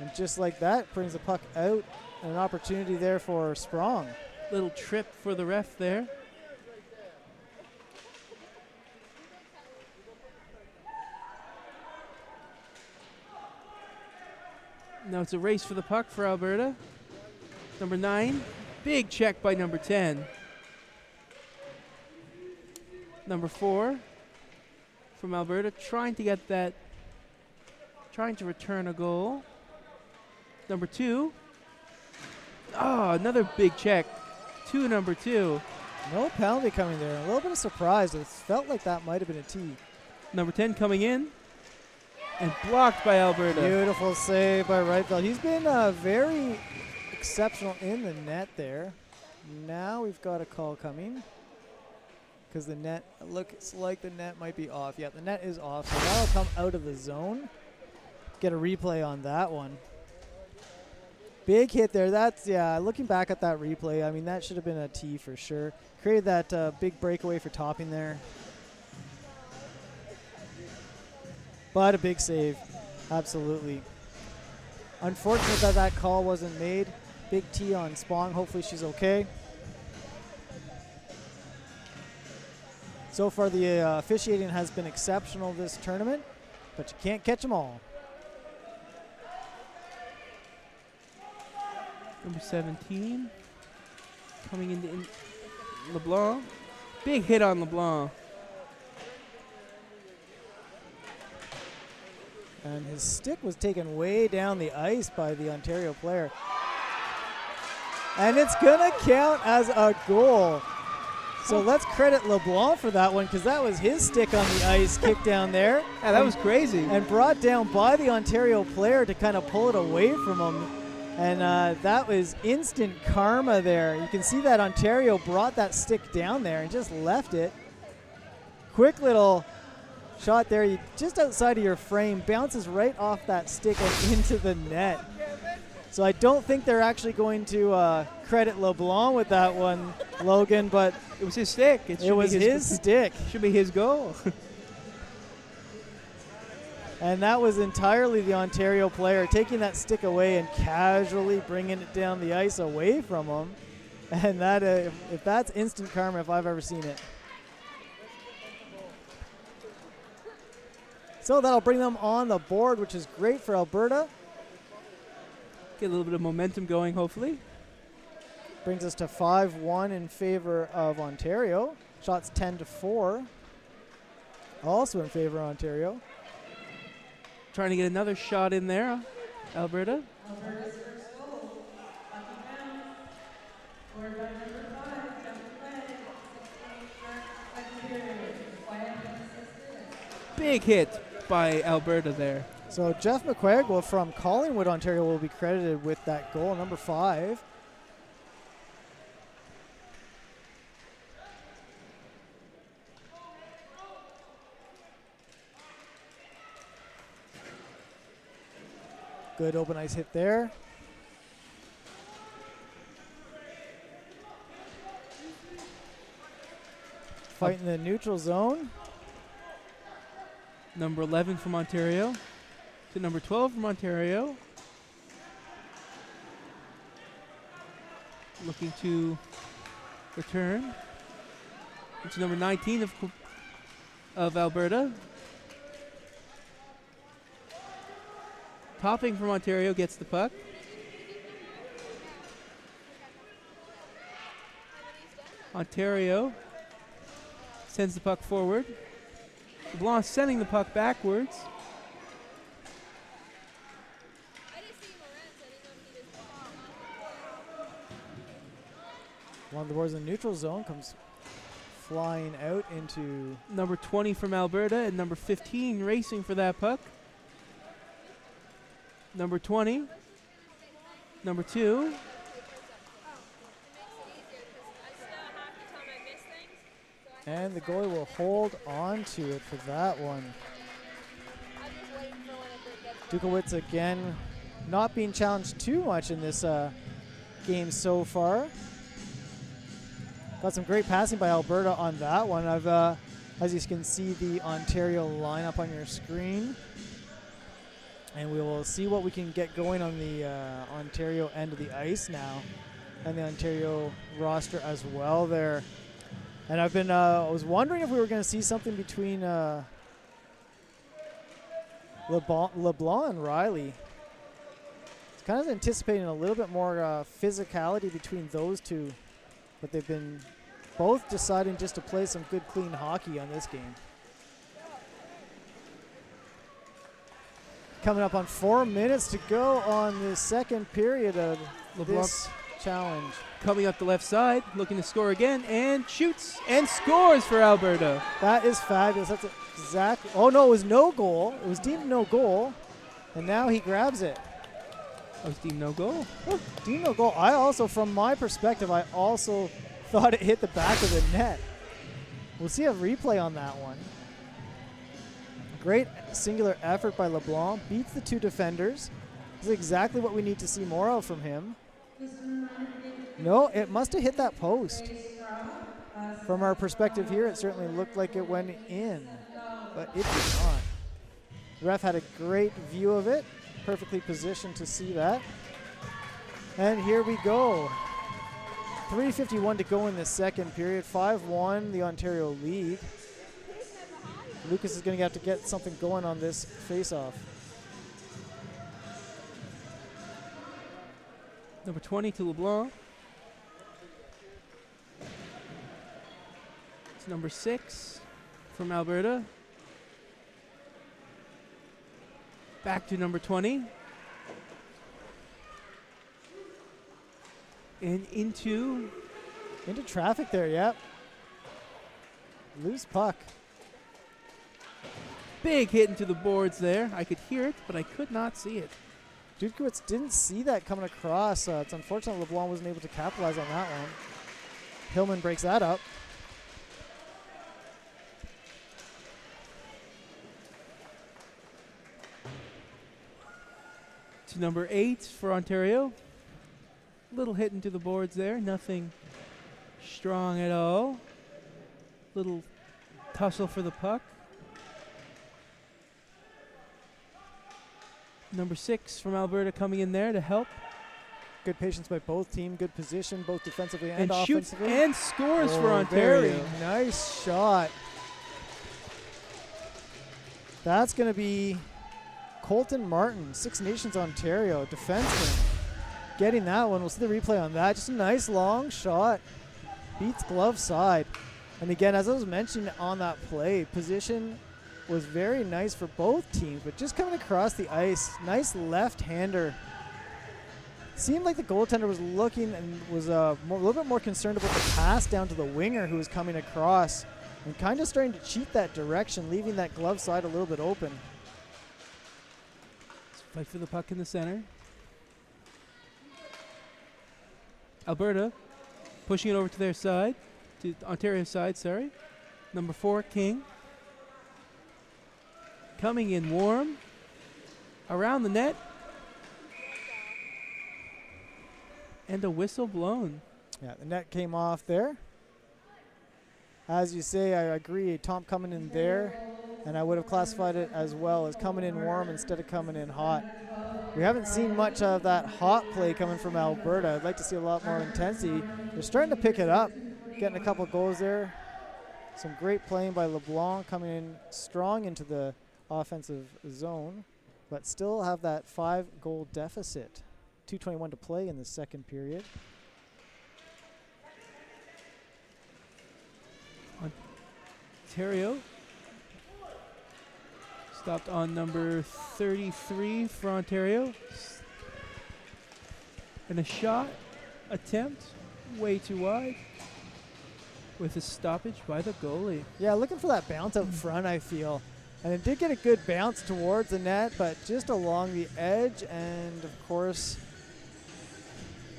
And just like that, brings the puck out. An opportunity there for Sprong. Little trip for the ref there. Now it's a race for the puck for Alberta. Number 9, big check by number 10. Number 4 from Alberta trying to get that, trying to return a goal. Number 2. Oh, another big check to number 2. No penalty coming there. A little bit of surprise. It felt like that might have been a T. Number 10 coming in and blocked by Alberta. Beautiful save by Reitfeld. He's been very exceptional in the net there. Now we've got a call coming because the net looks like the net might be off. Yeah, the net is off. So that'll come out of the zone. Get a replay on that one. Big hit there. That's, yeah, looking back at that replay, I mean, that should have been a T for sure. Created that big breakaway for Topping there. But a big save. Absolutely. Unfortunate that that call wasn't made. Big T on Spong. Hopefully she's okay. So far, the officiating has been exceptional this tournament, but you can't catch them all. Number 17 coming into LeBlanc. Big hit on LeBlanc. And his stick was taken way down the ice by the Ontario player. And it's going to count as a goal. So let's credit LeBlanc for that one because that was his stick on the ice kicked down there. Yeah, that was crazy. And brought down by the Ontario player to kind of pull it away from him. And that was instant karma there. You can see that Ontario brought that stick down there and just left it. Quick little shot there, just outside of your frame, bounces right off that stick and into the net. So I don't think they're actually going to credit LeBlanc with that one, Logan, but it was his stick. It was his stick. Should be his goal. And that was entirely the Ontario player taking that stick away and casually bringing it down the ice away from him. And that, if that's instant karma, if I've ever seen it. So that'll bring them on the board, which is great for Alberta. Get a little bit of momentum going, hopefully. Brings us to 5-1 in favor of Ontario. Shots 10-4. Also in favor of Ontario. Trying to get another shot in there, Alberta. Big hit by Alberta there. So Jeff McQuaggle from Collingwood, Ontario will be credited with that goal, number 5. Good open ice hit there. Fight in the neutral zone. Number 11 from Ontario to number 12 from Ontario. Looking to return. It's number 19 of Alberta. Topping from Ontario gets the puck. Ontario sends the puck forward. LeBlanc sending the puck backwards. Along the boards in the neutral zone, comes flying out into number 20 from Alberta and number 15 racing for that puck. Number 20, number 2. And the goalie will hold on to it for that one. Dukowitz again not being challenged too much in this game so far. Got some great passing by Alberta on that one. As you can see, the Ontario lineup on your screen. And we will see what we can get going on the Ontario end of the ice now. And the Ontario roster as well there. And I was wondering if we were going to see something between LeBlanc and Riley. It's kind of anticipating a little bit more physicality between those two. But they've been both deciding just to play some good, clean hockey on this game. Coming up on 4 minutes to go on the second period of this challenge. Coming up the left side, looking to score again, and shoots and scores for Alberta. That is fabulous. That's exactly. Oh no, it was no goal. It was deemed no goal, and now he grabs it. It was deemed no goal. Oh, deemed no goal. I also, from my perspective, I also thought it hit the back of the net. We'll see a replay on that one. Great singular effort by LeBlanc. Beats the 2 defenders. This is exactly what we need to see more of from him. No, it must have hit that post. From our perspective here, it certainly looked like it went in, but it did not. The ref had a great view of it, perfectly positioned to see that. And here we go. 3:51 to go in the second period. 5-1, the Ontario lead. Lucas is going to have to get something going on this face-off. Number 20 to LeBlanc. It's number 6 from Alberta. Back to number 20. And into traffic there, yep. Loose puck. Big hit into the boards there. I could hear it, but I could not see it. Dudkowitz didn't see that coming across. It's unfortunate LeBlanc wasn't able to capitalize on that one. Hillman breaks that up. To number 8 for Ontario. Little hit into the boards there. Nothing strong at all. Little tussle for the puck. Number 6 from Alberta coming in there to help. Good patience by both teams. Good position, both defensively and shoots offensively. and scores for Oh, Ontario. Very nice shot. That's going to be Colton Martin, Six Nations Ontario, defenseman. Getting that one. We'll see the replay on that. Just a nice long shot. Beats glove side. And again, as I was mentioning on that play, position was very nice for both teams, but just coming across the ice, nice left-hander. Seemed like the goaltender was looking and was a little bit more concerned about the pass down to the winger who was coming across and kind of starting to cheat that direction, leaving that glove side a little bit open. Let's fight for the puck in the center. Alberta pushing it over to their side, to Ontario's side, sorry. Number 4, King. Coming in warm. Around the net. And a whistle blown. Yeah, the net came off there. As you say, I agree, Tom coming in there, and I would have classified it as well as coming in warm instead of coming in hot. We haven't seen much of that hot play coming from Alberta. I'd like to see a lot more intensity. They're starting to pick it up, getting a couple goals there. Some great playing by LeBlanc, coming in strong into the offensive zone, but still have that 5-goal deficit. 2:21 to play in the second period. Ontario stopped on number 33 for Ontario. And a shot attempt way too wide with a stoppage by the goalie. Yeah, looking for that bounce out front, I feel. And it did get a good bounce towards the net, but just along the edge, and of course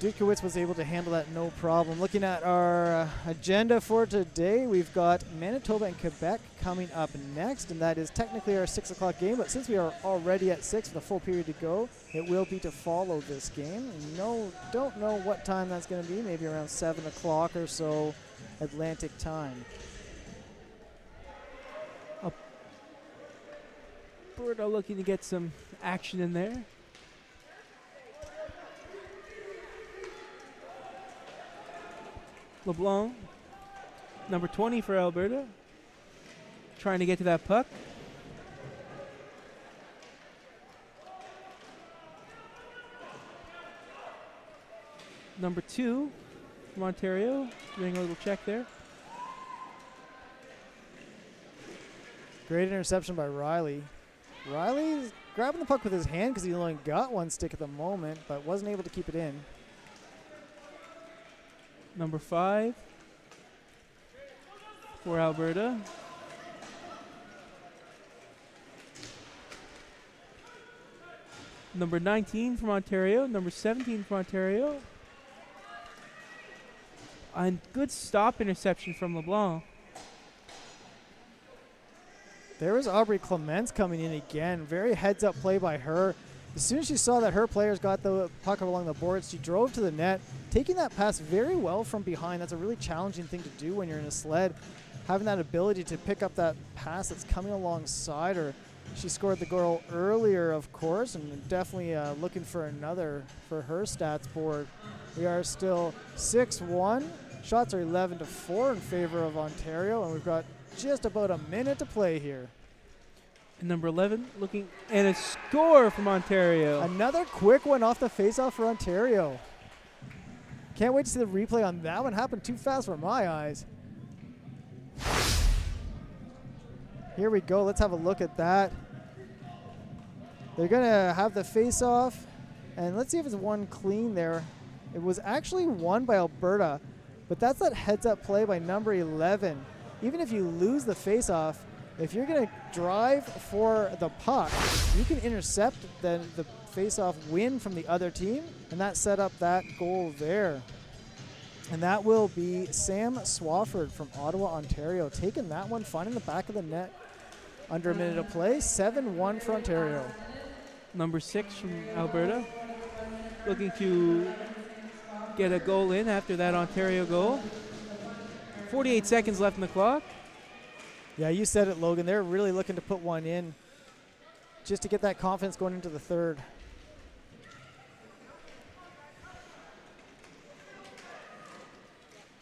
Dudkowicz was able to handle that no problem. Looking at our agenda for today, we've got Manitoba and Quebec coming up next, and that is technically our 6 o'clock game, but since we are already at 6 with a full period to go, it will be to follow this game. Don't know what time that's going to be, maybe around 7 o'clock or so Atlantic time. Alberta looking to get some action in there. LeBlanc, number 20 for Alberta, trying to get to that puck. Number 2 from Ontario, doing a little check there. Great interception by Riley. Riley's grabbing the puck with his hand because he only got one stick at the moment, but wasn't able to keep it in. Number 5 for Alberta. Number 19 from Ontario. Number 17 from Ontario. And good stop interception from LeBlanc. There was Aubrey Clements coming in again. Very heads-up play by her. As soon as she saw that her players got the puck along the boards, she drove to the net, taking that pass very well from behind. That's a really challenging thing to do when you're in a sled. Having that ability to pick up that pass that's coming alongside her. She scored the goal earlier, of course, and definitely looking for another for her stats board. We are still 6-1. Shots are 11-4 in favor of Ontario, and we've got just about a minute to play here. And number 11 looking, and a score from Ontario. Another quick one off the faceoff for Ontario. Can't wait to see the replay on that one. Happened too fast for my eyes. Here we go. Let's have a look at that. They're going to have the faceoff, and let's see if it's one clean there. It was actually won by Alberta, but that's that heads-up play by number 11. Even if you lose the faceoff, if you're going to drive for the puck, you can intercept the face-off win from the other team, and that set up that goal there. And that will be Sam Swafford from Ottawa, Ontario, taking that one, finding the back of the net under a minute of play. 7-1 for Ontario. Number 6 from Alberta, looking to get a goal in after that Ontario goal. 48 seconds left in the clock. Yeah, you said it, Logan. They're really looking to put one in. just to get that confidence going into the third.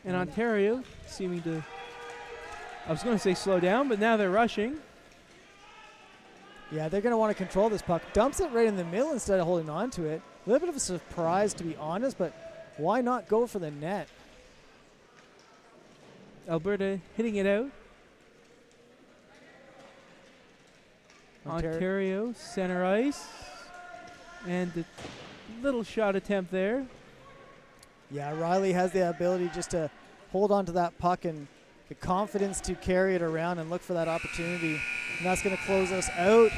And Ontario seeming to, I was going to say slow down, but now they're rushing. Yeah, they're going to want to control this puck. Dumps it right in the middle instead of holding on to it. A little bit of a surprise, to be honest, but why not go for the net? Alberta hitting it out. Ontario center ice. And a little shot attempt there. Yeah, Riley has the ability just to hold on to that puck and the confidence to carry it around and look for that opportunity. And that's going to close us out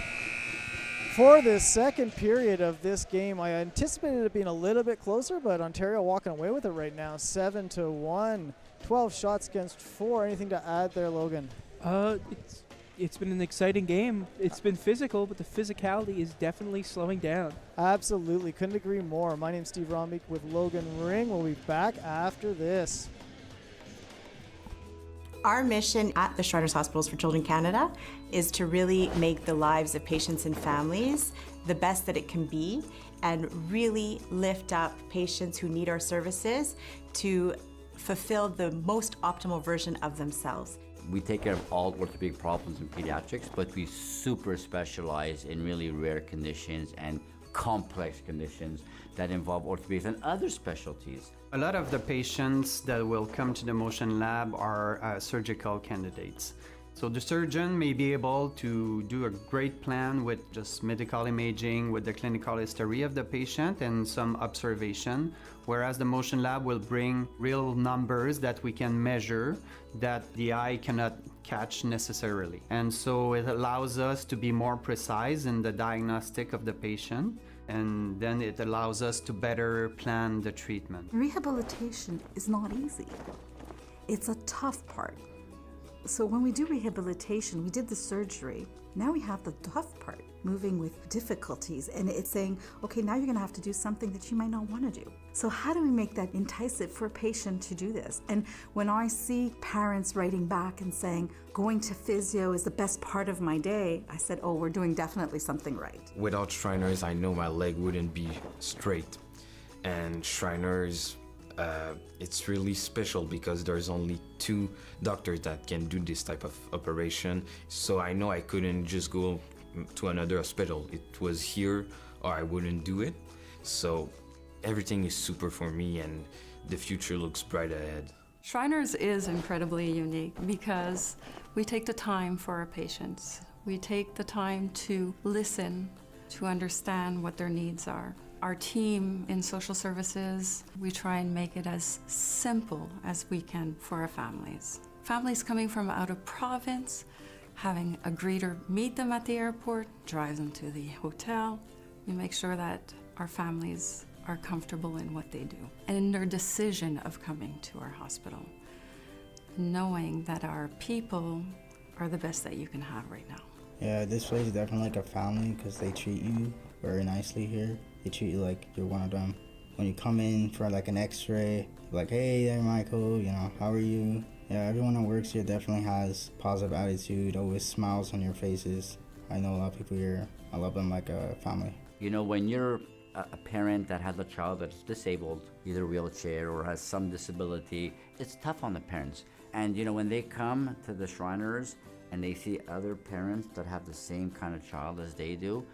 for this second period of this game. I anticipated it being a little bit closer, but Ontario walking away with it right now, 7-1. 12 shots against 4. Anything to add there, Logan? It's been an exciting game. It's been physical, but the physicality is definitely slowing down. Absolutely. Couldn't agree more. My name's Steve Rombeek with Logan Ring. We'll be back after this. Our mission at the Shriners Hospitals for Children Canada is to really make the lives of patients and families the best that it can be and really lift up patients who need our services to fulfill the most optimal version of themselves. We take care of all orthopedic problems in pediatrics, but we super specialize in really rare conditions and complex conditions that involve orthopedics and other specialties. A lot of the patients that will come to the motion lab are surgical candidates. So the surgeon may be able to do a great plan with just medical imaging, with the clinical history of the patient and some observation, whereas the motion lab will bring real numbers that we can measure that the eye cannot catch necessarily. And so it allows us to be more precise in the diagnostic of the patient, and then it allows us to better plan the treatment. Rehabilitation is not easy. It's a tough part. So when we do rehabilitation, we did the surgery. Now we have the tough part, moving with difficulties, and it's saying, okay, now you're gonna have to do something that you might not wanna do. So how do we make that enticing for a patient to do this? And when I see parents writing back and saying, going to physio is the best part of my day, I said, oh, we're doing definitely something right. Without Shriners, I know my leg wouldn't be straight. And Shriners, it's really special because there's only 2 doctors that can do this type of operation. So I know I couldn't just go to another hospital. It was here or I wouldn't do it. So everything is super for me and the future looks bright ahead. Shriners is incredibly unique because we take the time for our patients. We take the time to listen, to understand what their needs are. Our team in social services, we try and make it as simple as we can for our families. Families coming from out of province, having a greeter meet them at the airport, drive them to the hotel. We make sure that our families are comfortable in what they do and in their decision of coming to our hospital, knowing that our people are the best that you can have right now. Yeah, this place is definitely like a family because they treat you very nicely here. They treat you like you're one of them. When you come in for like an x-ray, like, hey there, Michael, you know, how are you? Yeah, everyone that works here definitely has positive attitude, always smiles on your faces. I know a lot of people here. I love them like a family. You know, when you're a parent that has a child that's disabled, either wheelchair or has some disability, it's tough on the parents. And you know, when they come to the Shriners and they see other parents that have the same kind of child as they do,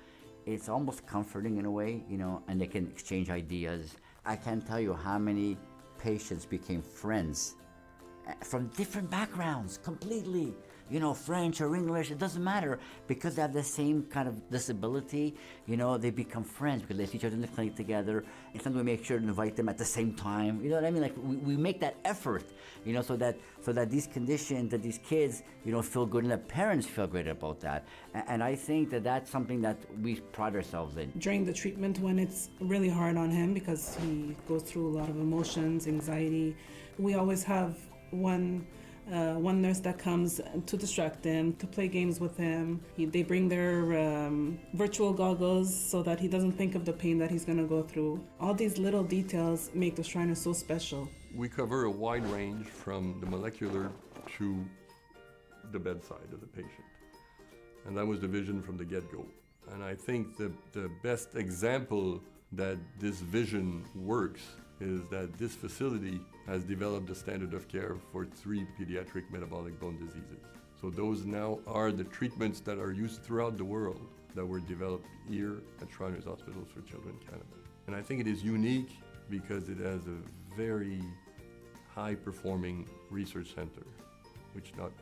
it's almost comforting in a way, you know, and they can exchange ideas. I can't tell you how many patients became friends from different backgrounds completely. You know, French or English, it doesn't matter, because they have the same kind of disability. You know, they become friends because they see each other in the clinic together, and sometimes we make sure to invite them at the same time. You know what I mean? Like we make that effort, you know, so that these conditions, that these kids, you know, feel good, and the parents feel great about that. And I think that that's something that we pride ourselves in. During the treatment, when it's really hard on him because he goes through a lot of emotions, anxiety, we always have one nurse that comes to distract him, to play games with him. They bring their virtual goggles so that he doesn't think of the pain that he's going to go through. All these little details make the Shriners so special. We cover a wide range from the molecular to the bedside of the patient. And that was the vision from the get-go. And I think the best example that this vision works is that this facility has developed a standard of care for 3 pediatric metabolic bone diseases. So those now are the treatments that are used throughout the world that were developed here at Shriners Hospitals for Children Canada. And I think it is unique because it has a very high-performing research center, which not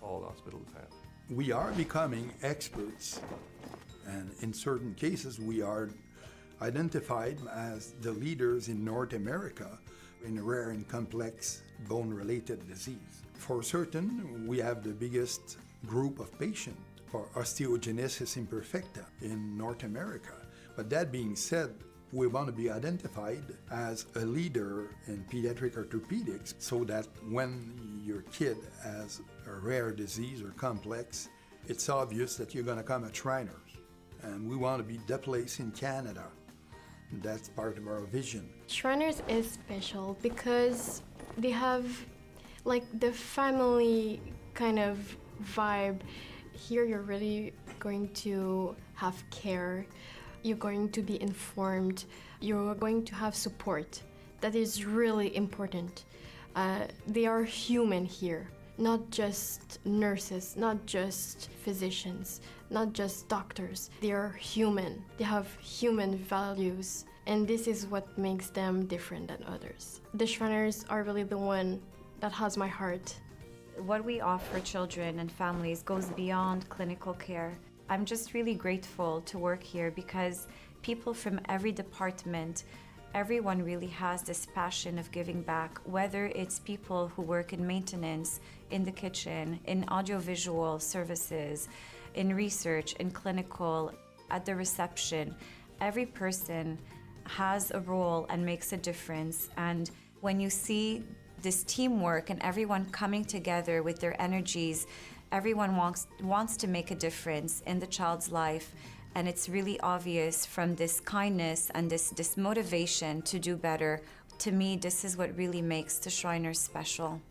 all hospitals have. We are becoming experts, and in certain cases we are identified as the leaders in North America in rare and complex bone-related disease. For certain, we have the biggest group of patients for osteogenesis imperfecta in North America. But that being said, we want to be identified as a leader in pediatric orthopedics so that when your kid has a rare disease or complex, it's obvious that you're going to come at Shriners. And we want to be the place in Canada. That's part of our vision. Shriners is special because they have like the family kind of vibe. Here you're really going to have care. You're going to be informed. You're going to have support. That is really important. They are human here, not just nurses, not just physicians, not just doctors. They are human. They have human values, and this is what makes them different than others. The Shriners are really the one that has my heart. What we offer children and families goes beyond clinical care. I'm just really grateful to work here because people from every department, everyone really has this passion of giving back, whether it's people who work in maintenance, in the kitchen, in audiovisual services, in research, in clinical, at the reception. Every person has a role and makes a difference. And when you see this teamwork and everyone coming together with their energies, everyone wants to make a difference in the child's life. And it's really obvious from this kindness and this motivation to do better. To me, this is what really makes the Shriners special.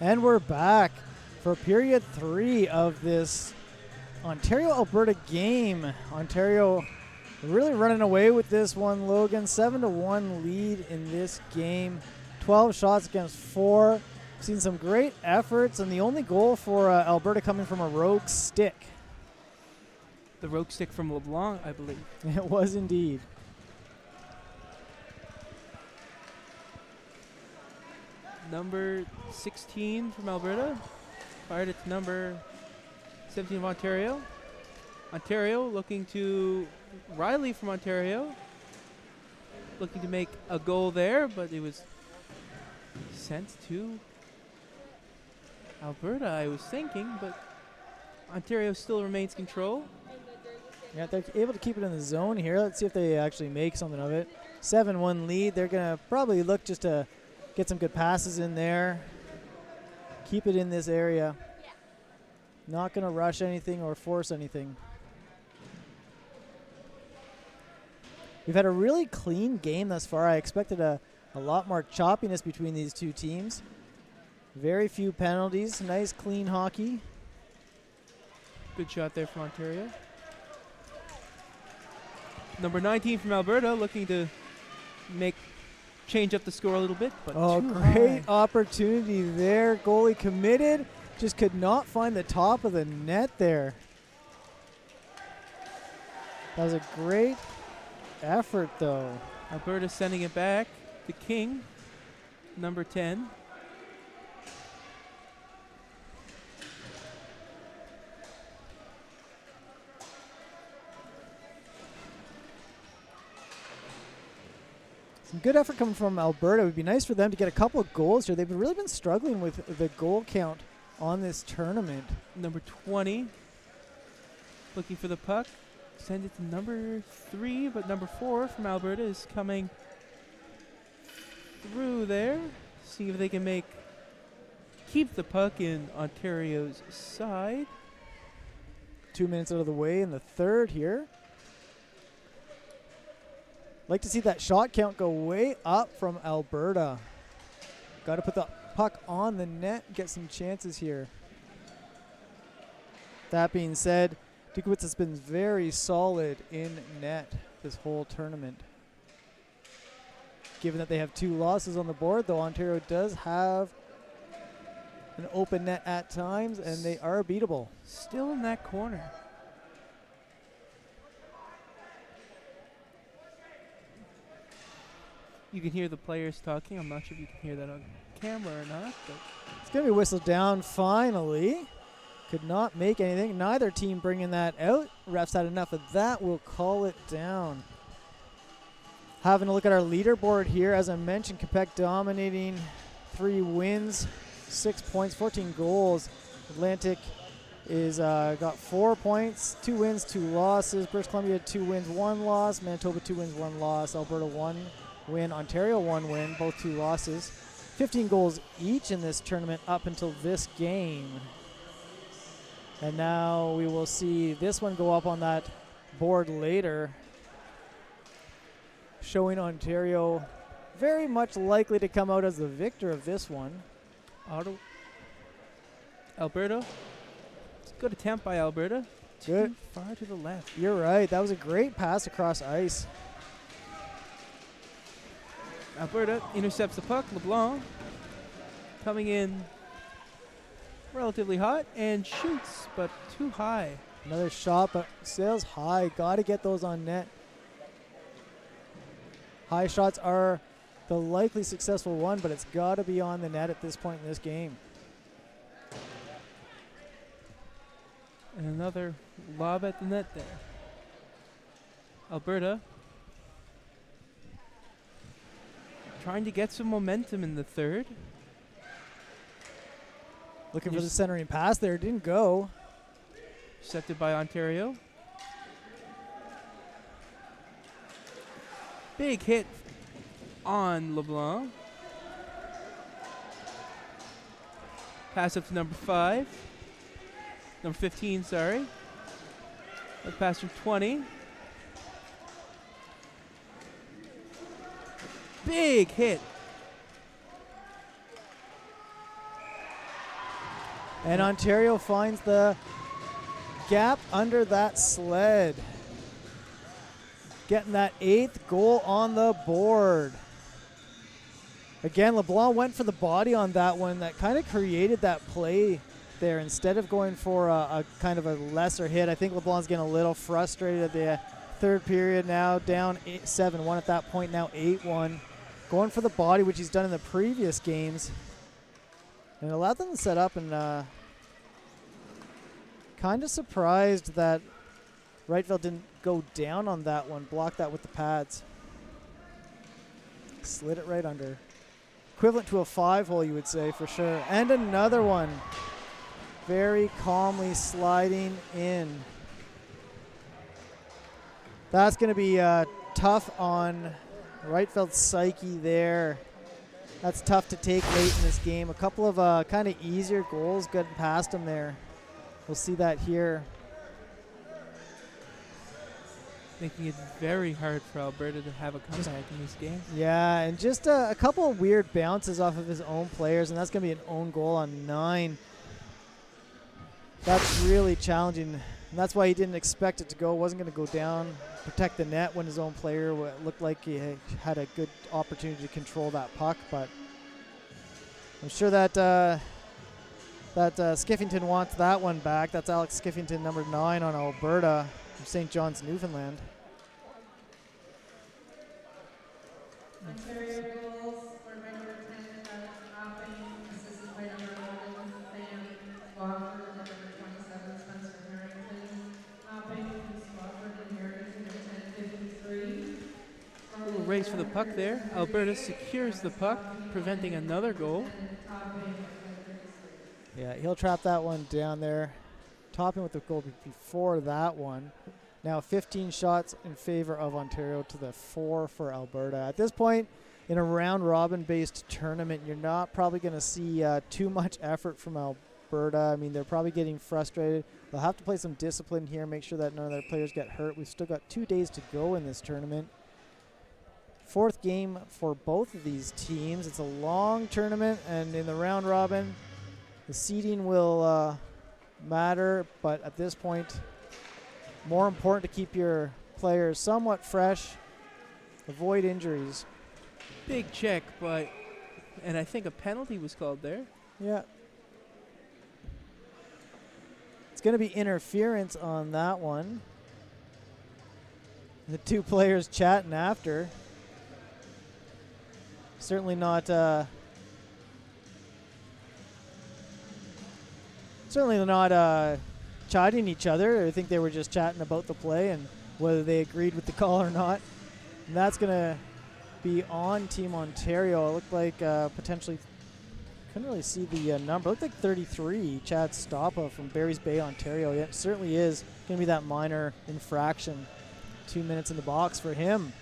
And we're back for period 3 of this Ontario-Alberta game. Ontario really running away with this one, Logan. 7-1 lead in this game. 12 shots against 4. Seen some great efforts, and the only goal for Alberta coming from a rogue stick. The rogue stick from LeBlanc, I believe. It was indeed. Number 16 from Alberta. Fired it to number 17 of Ontario. Ontario looking to Riley from Ontario. Looking to make a goal there, but it was sent to Alberta, I was thinking, but Ontario still remains control. Yeah, they're able to keep it in the zone here. Let's see if they actually make something of it. 7-1 lead. They're going to probably look just to get some good passes in there. Keep it in this area. Not going to rush anything or force anything. We've had a really clean game thus far. I expected a lot more choppiness between these two teams. Very few penalties. Nice, clean hockey. Good shot there from Ontario. Number 19 from Alberta looking to change up the score a little bit. But great opportunity there. Goalie committed. Just could not find the top of the net there. That was a great effort, though. Alberta sending it back. The King, number 10. Some good effort coming from Alberta. It would be nice for them to get a couple of goals here. They've really been struggling with the goal count on this tournament. Number 20 looking for the puck. Send it to number 3, but number 4 from Alberta is coming through there. See if they can keep the puck in Ontario's side. 2 minutes out of the way in the third here. Like to see that shot count go way up from Alberta. Got to put the puck on the net, get some chances here. That being said, Dukowitz has been very solid in net this whole tournament. Given that they have 2 losses on the board, though Ontario does have an open net at times, and they are beatable. Still in that corner. You can hear the players talking. I'm not sure if you can hear that on camera or not. But it's going to be whistled down finally. Could not make anything. Neither team bringing that out. Refs had enough of that. We'll call it down. Having a look at our leaderboard here. As I mentioned, Quebec dominating. 3 wins, 6 points, 14 goals. Atlantic is got 4 points, 2 wins, 2 losses. British Columbia 2 wins, 1 loss. Manitoba 2 wins, 1 loss. Alberta 1 win. Ontario 1 win, both 2 losses. 15 goals each in this tournament up until this game. And now we will see this one go up on that board later, showing Ontario very much likely to come out as the victor of this one. Alberta. It's a good attempt by Alberta. Good. Too far to the left. You're right. That was a great pass across ice. Alberta intercepts the puck. LeBlanc coming in relatively hot and shoots, but too high. Another shot, but sails high. Got to get those on net. High shots are the likely successful one, but it's got to be on the net at this point in this game. And another lob at the net there. Alberta trying to get some momentum in the third. Looking for the centering pass there. Didn't go. Intercepted by Ontario. Big hit on LeBlanc. Pass up to number 5. Number 15, sorry. That pass from 20. Big hit. And Ontario finds the gap under that sled. Getting that 8th goal on the board. Again, LeBlanc went for the body on that one. That kind of created that play there instead of going for a kind of a lesser hit. I think LeBlanc's getting a little frustrated at the third period now, down 7-1 at that point, now 8-1. Going for the body, which he's done in the previous games. And it allowed them to set up, and kind of surprised that Wrightville didn't go down on that one, block that with the pads. Slid it right under. Equivalent to a 5-hole, you would say, for sure. And another one. Very calmly sliding in. That's going to be tough on Wrightfield's psyche there. That's tough to take late in this game. A couple of kind of easier goals getting past him there. We'll see that here. Making it very hard for Alberta to have a comeback in this game. Yeah, and just a couple of weird bounces off of his own players, and that's going to be an own goal on 9. That's really challenging, and that's why he didn't expect it to go. Wasn't going to go down, protect the net when his own player looked like he had a good opportunity to control that puck. But I'm sure that Skiffington wants that one back. That's Alex Skiffington, number 9 on Alberta from St. John's, Newfoundland. Ontario goals for number 10, Hopping, assisted by number 11, Sam Swafford, and number 27, Spencer Harrington. Hopping from Swafford and Harrington at 10:53. A little race for the puck there. Alberta secures the puck, preventing another goal. Yeah, he'll trap that one down there. Topping with the goal before that one. Now 15 shots in favor of Ontario to the 4 for Alberta. At this point, in a round-robin-based tournament, you're not probably going to see too much effort from Alberta. I mean, they're probably getting frustrated. They'll have to play some discipline here, make sure that none of their players get hurt. We've still got 2 days to go in this tournament. 4th game for both of these teams. It's a long tournament, and in the round-robin, the seeding will matter, but at this point, more important to keep your players somewhat fresh, avoid injuries. Big check, and I think a penalty was called there. Yeah. It's going to be interference on that one. The 2 players chatting after. Certainly not chiding each other. I think they were just chatting about the play and whether they agreed with the call or not. And that's going to be on Team Ontario. It looked like potentially, couldn't really see the number. It looked like 33, Chad Stoppa from Barry's Bay, Ontario. Yeah, it certainly is going to be that minor infraction. 2 minutes in the box for him.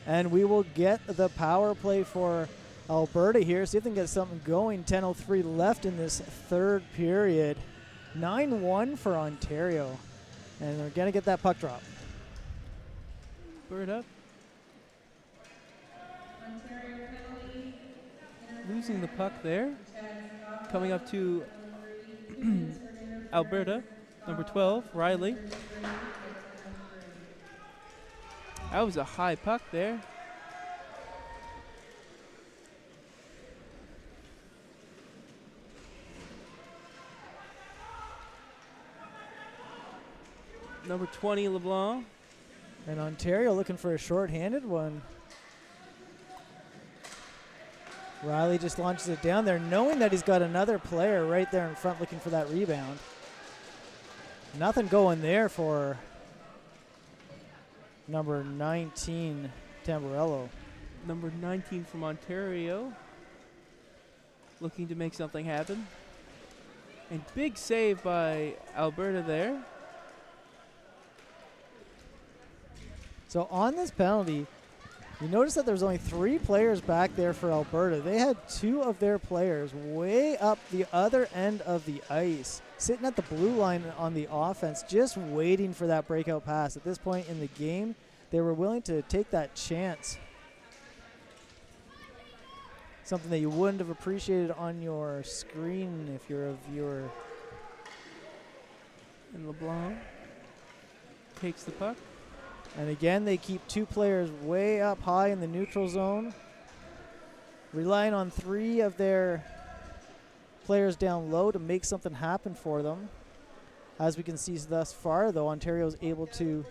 And we will get the power play for Alberta here. See if they can get something going. 10:03 left in this third period. 9-1 for Ontario. And they're going to get that puck drop. Bird up. Losing the puck there. Coming up to Alberta, number 12, Riley. That was a high puck there. Number 20, LeBlanc. And Ontario looking for a short-handed one. Riley just launches it down there, knowing that he's got another player right there in front looking for that rebound. Nothing going there for number 19, Tamburello. Number 19 from Ontario. Looking to make something happen. And big save by Alberta there. So on this penalty, you notice that there's only 3 players back there for Alberta. They had 2 of their players way up the other end of the ice, sitting at the blue line on the offense, just waiting for that breakout pass. At this point in the game, they were willing to take that chance. Something that you wouldn't have appreciated on your screen if you're a viewer And LeBlanc takes the puck. And again, they keep 2 players way up high in the neutral zone, relying on 3 of their players down low to make something happen for them. As we can see thus far, though, Ontario is able to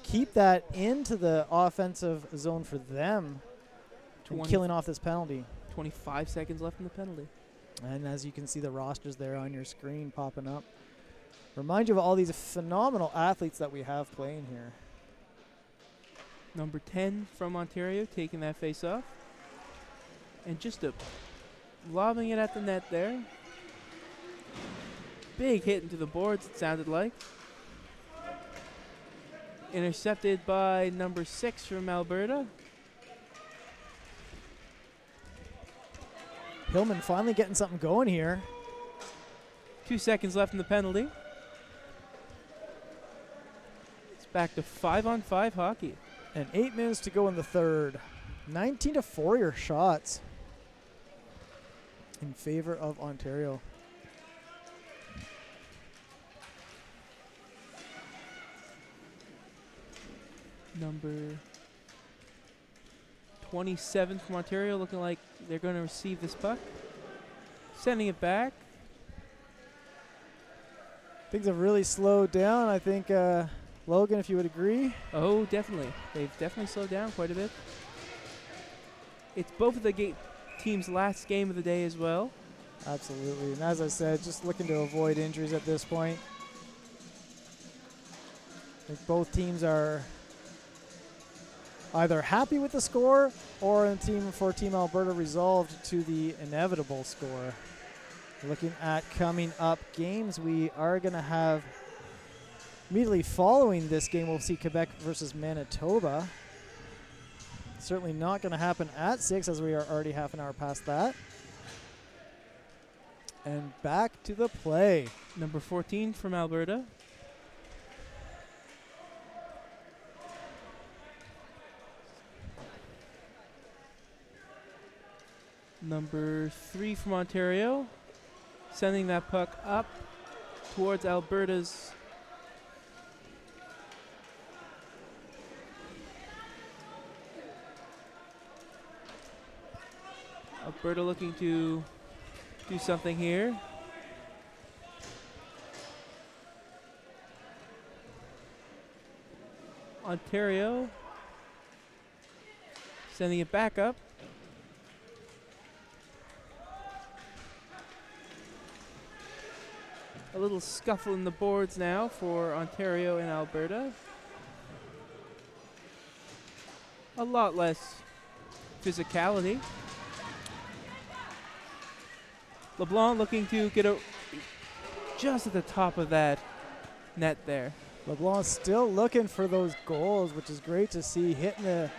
keep that into the offensive zone for them and killing off this penalty. 25 seconds left in the penalty. And as you can see the rosters there on your screen popping up. Remind you of all these phenomenal athletes that we have playing here. Number 10 from Ontario taking that face off. And just lobbing it at the net there. Big hit into the boards, it sounded like. Intercepted by number 6 from Alberta. Hillman finally getting something going here. 2 seconds left in the penalty. It's back to 5-on-5 hockey. And 8 minutes to go in the third. 19-4 your shots in favor of Ontario. Number 27 from Ontario looking like they're going to receive this puck. Sending it back. Things have really slowed down. I think, Logan, if you would agree. Oh, definitely. They've definitely slowed down quite a bit. It's both of the teams' last game of the day as well. Absolutely. And as I said, just looking to avoid injuries at this point. I think both teams are either happy with the score or Team Alberta resolved to the inevitable score. Looking at coming up games, we are going to have immediately following this game, we'll see Quebec versus Manitoba. Certainly not going to happen at 6 as we are already half an hour past that. And back to the play. Number 14 from Alberta. Number 3 from Ontario. Sending that puck up towards Alberta's Alberta looking to do something here. Ontario sending it back up. A little scuffle in the boards now for Ontario and Alberta. A lot less physicality. LeBlanc looking to get just at the top of that net there. LeBlanc still looking for those goals, which is great to see, hitting the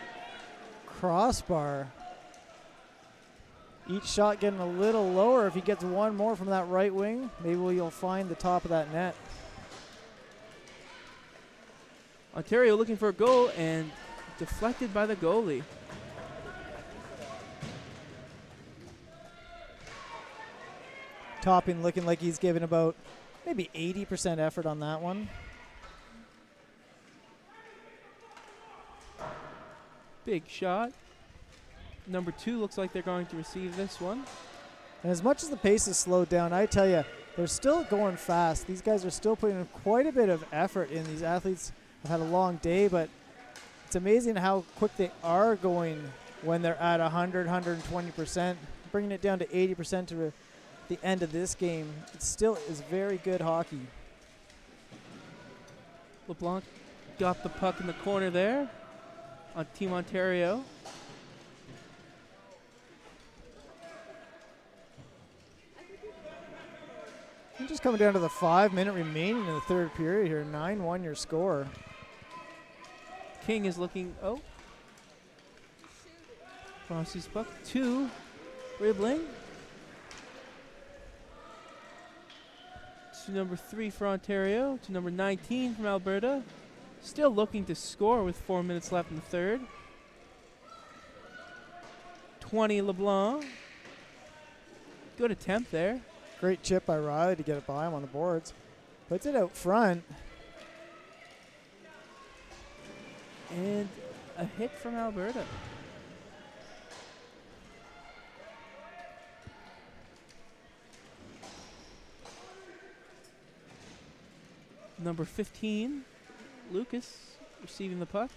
crossbar. Each shot getting a little lower. If he gets one more from that right wing, maybe you'll find the top of that net. Ontario looking for a goal and deflected by the goalie. Topping looking like he's given about maybe 80% effort on that one. Big shot. Number 2 looks like they're going to receive this one. And as much as the pace is slowed down, I tell you, they're still going fast. These guys are still putting in quite a bit of effort in. These athletes have had a long day, but it's amazing how quick they are going when they're at 100, 120%. Bringing it down to 80% to the end of this game. It still is very good hockey. LeBlanc got the puck in the corner there on Team Ontario. We're just coming down to the 5 minute remaining in the third period here. 9-1 your score. King is looking, Rossi's puck to Ribbling. To number 3 for Ontario, to number 19 from Alberta. Still looking to score with 4 minutes left in the third. 20 LeBlanc. Good attempt there. Great chip by Riley to get it by him on the boards. Puts it out front. And a hit from Alberta. Number 15, Lucas, receiving the puck.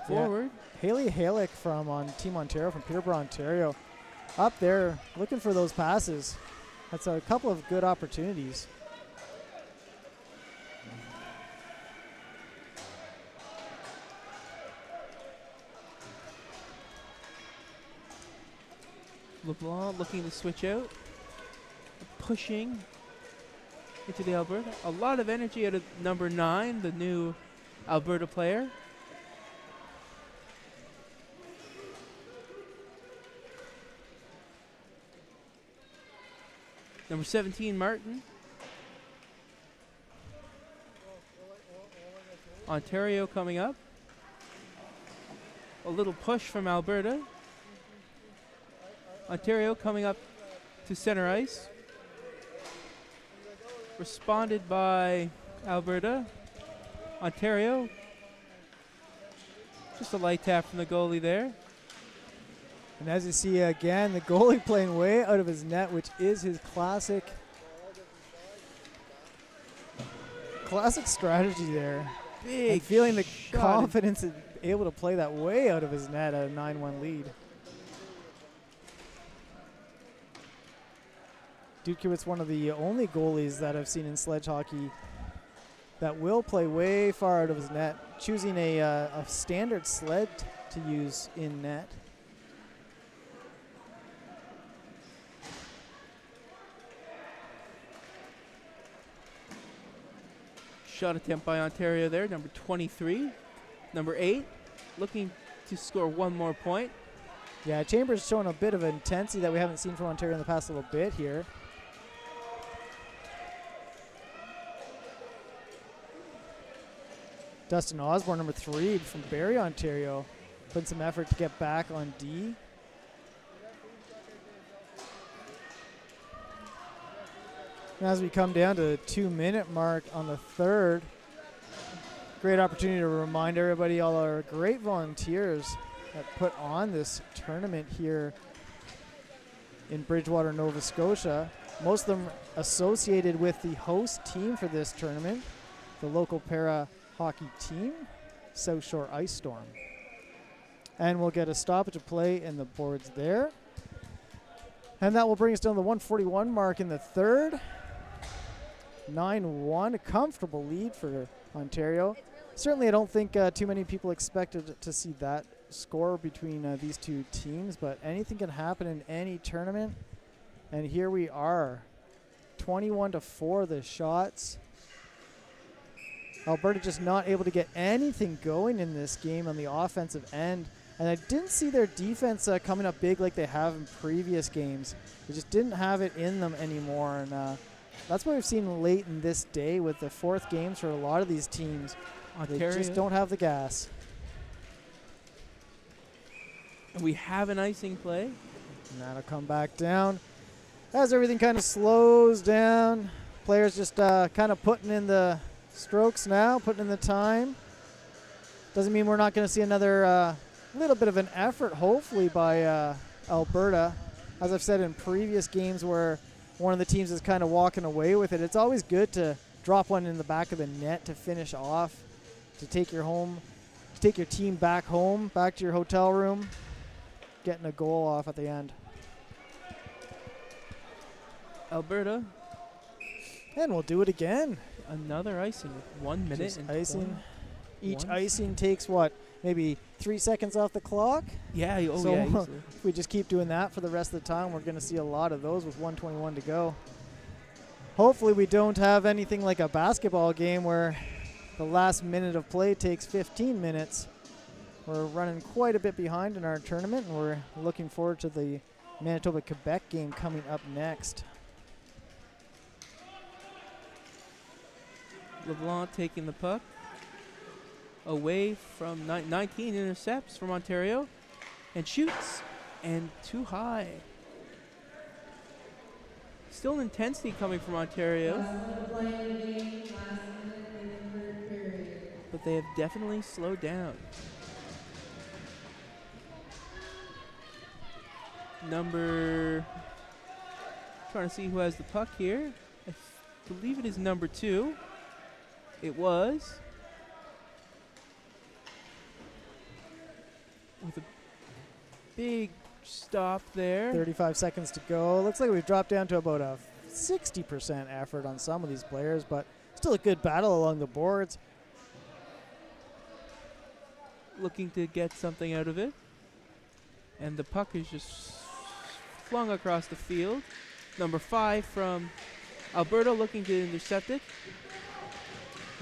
Forward. Yeah. Haley Halick from Team Ontario, from Peterborough, Ontario. Up there, looking for those passes. That's a couple of good opportunities. LeBlanc looking to switch out. Pushing into the Alberta. A lot of energy out of number 9, the new Alberta player. Number 17, Martin. Ontario coming up. A little push from Alberta. Ontario coming up to center ice. Responded by Alberta. Ontario. Just a light tap from the goalie there. And as you see again, the goalie playing way out of his net, which is his classic strategy there. Big and feeling the shot confidence and able to play that way out of his net at a 9-1 lead. Dudkiewicz, one of the only goalies that I've seen in sledge hockey that will play way far out of his net, choosing a standard sled to use in net. Shot attempt by Ontario there, number 23. Number 8, looking to score one more point. Yeah, Chambers showing a bit of intensity that we haven't seen from Ontario in the past little bit here. Dustin Osborne, number 3 from Barrie, Ontario, putting some effort to get back on D. And as we come down to the 2-minute mark on the third, great opportunity to remind everybody, all our great volunteers that put on this tournament here in Bridgewater, Nova Scotia. Most of them associated with the host team for this tournament, the local para hockey team, South Shore Ice Storm. And we'll get a stoppage of play in the boards there. And that will bring us down to the 141 mark in the third. 9-1, a comfortable lead for Ontario. Certainly I don't think too many people expected to see that score between these two teams, but anything can happen in any tournament. And here we are, 21-4 the shots. Alberta just not able to get anything going in this game on the offensive end. And I didn't see their defense coming up big like they have in previous games. They just didn't have it in them anymore. And that's what we've seen late in this day with the fourth games for a lot of these teams. Ontario. They just don't have the gas. We have an icing play. And that'll come back down. As everything kind of slows down, players just kind of putting in the strokes now, putting in the time. Doesn't mean we're not going to see another little bit of an effort, hopefully, by Alberta. As I've said in previous games where one of the teams is kind of walking away with it, it's always good to drop one in the back of the net to finish off, to take your team back home, back to your hotel room, getting a goal off at the end. Alberta. And we'll do it again. Another icing with 1 minute Just and icing. Each 1 icing takes what? Maybe 3 seconds off the clock? Yeah, so yeah, easily. If we just keep doing that for the rest of the time, we're going to see a lot of those with 1:21 to go. Hopefully we don't have anything like a basketball game where the last minute of play takes 15 minutes. We're running quite a bit behind in our tournament, and we're looking forward to the Manitoba-Quebec game coming up next. LeBlanc taking the puck. Away from 19 intercepts from Ontario. And shoots. And too high. Still intensity coming from Ontario. Last minute play in the game, last minute in the third period. But they have definitely slowed down. Trying to see who has the puck here. I believe it is number 2. It was. With a big stop there. 35 seconds to go. Looks like we've dropped down to about a 60% effort on some of these players, but still a good battle along the boards. Looking to get something out of it. And the puck is just flung across the field. Number 5 from Alberta looking to intercept it.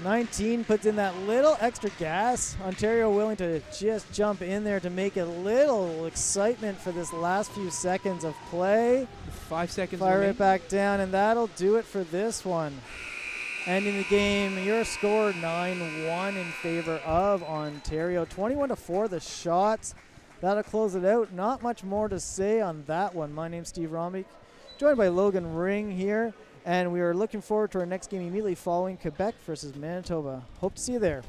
19 puts in that little extra gas. Ontario willing to just jump in there to make a little excitement for this last few seconds of play. 5 seconds Fire remaining. it back down, and that'll do it for this one. Ending the game, your score 9-1 in favor of Ontario. 21-4 the shots. That'll close it out. Not much more to say on that one. My name's Steve Rombeek, joined by Logan Ring here. And we are looking forward to our next game immediately following Quebec versus Manitoba. Hope to see you there.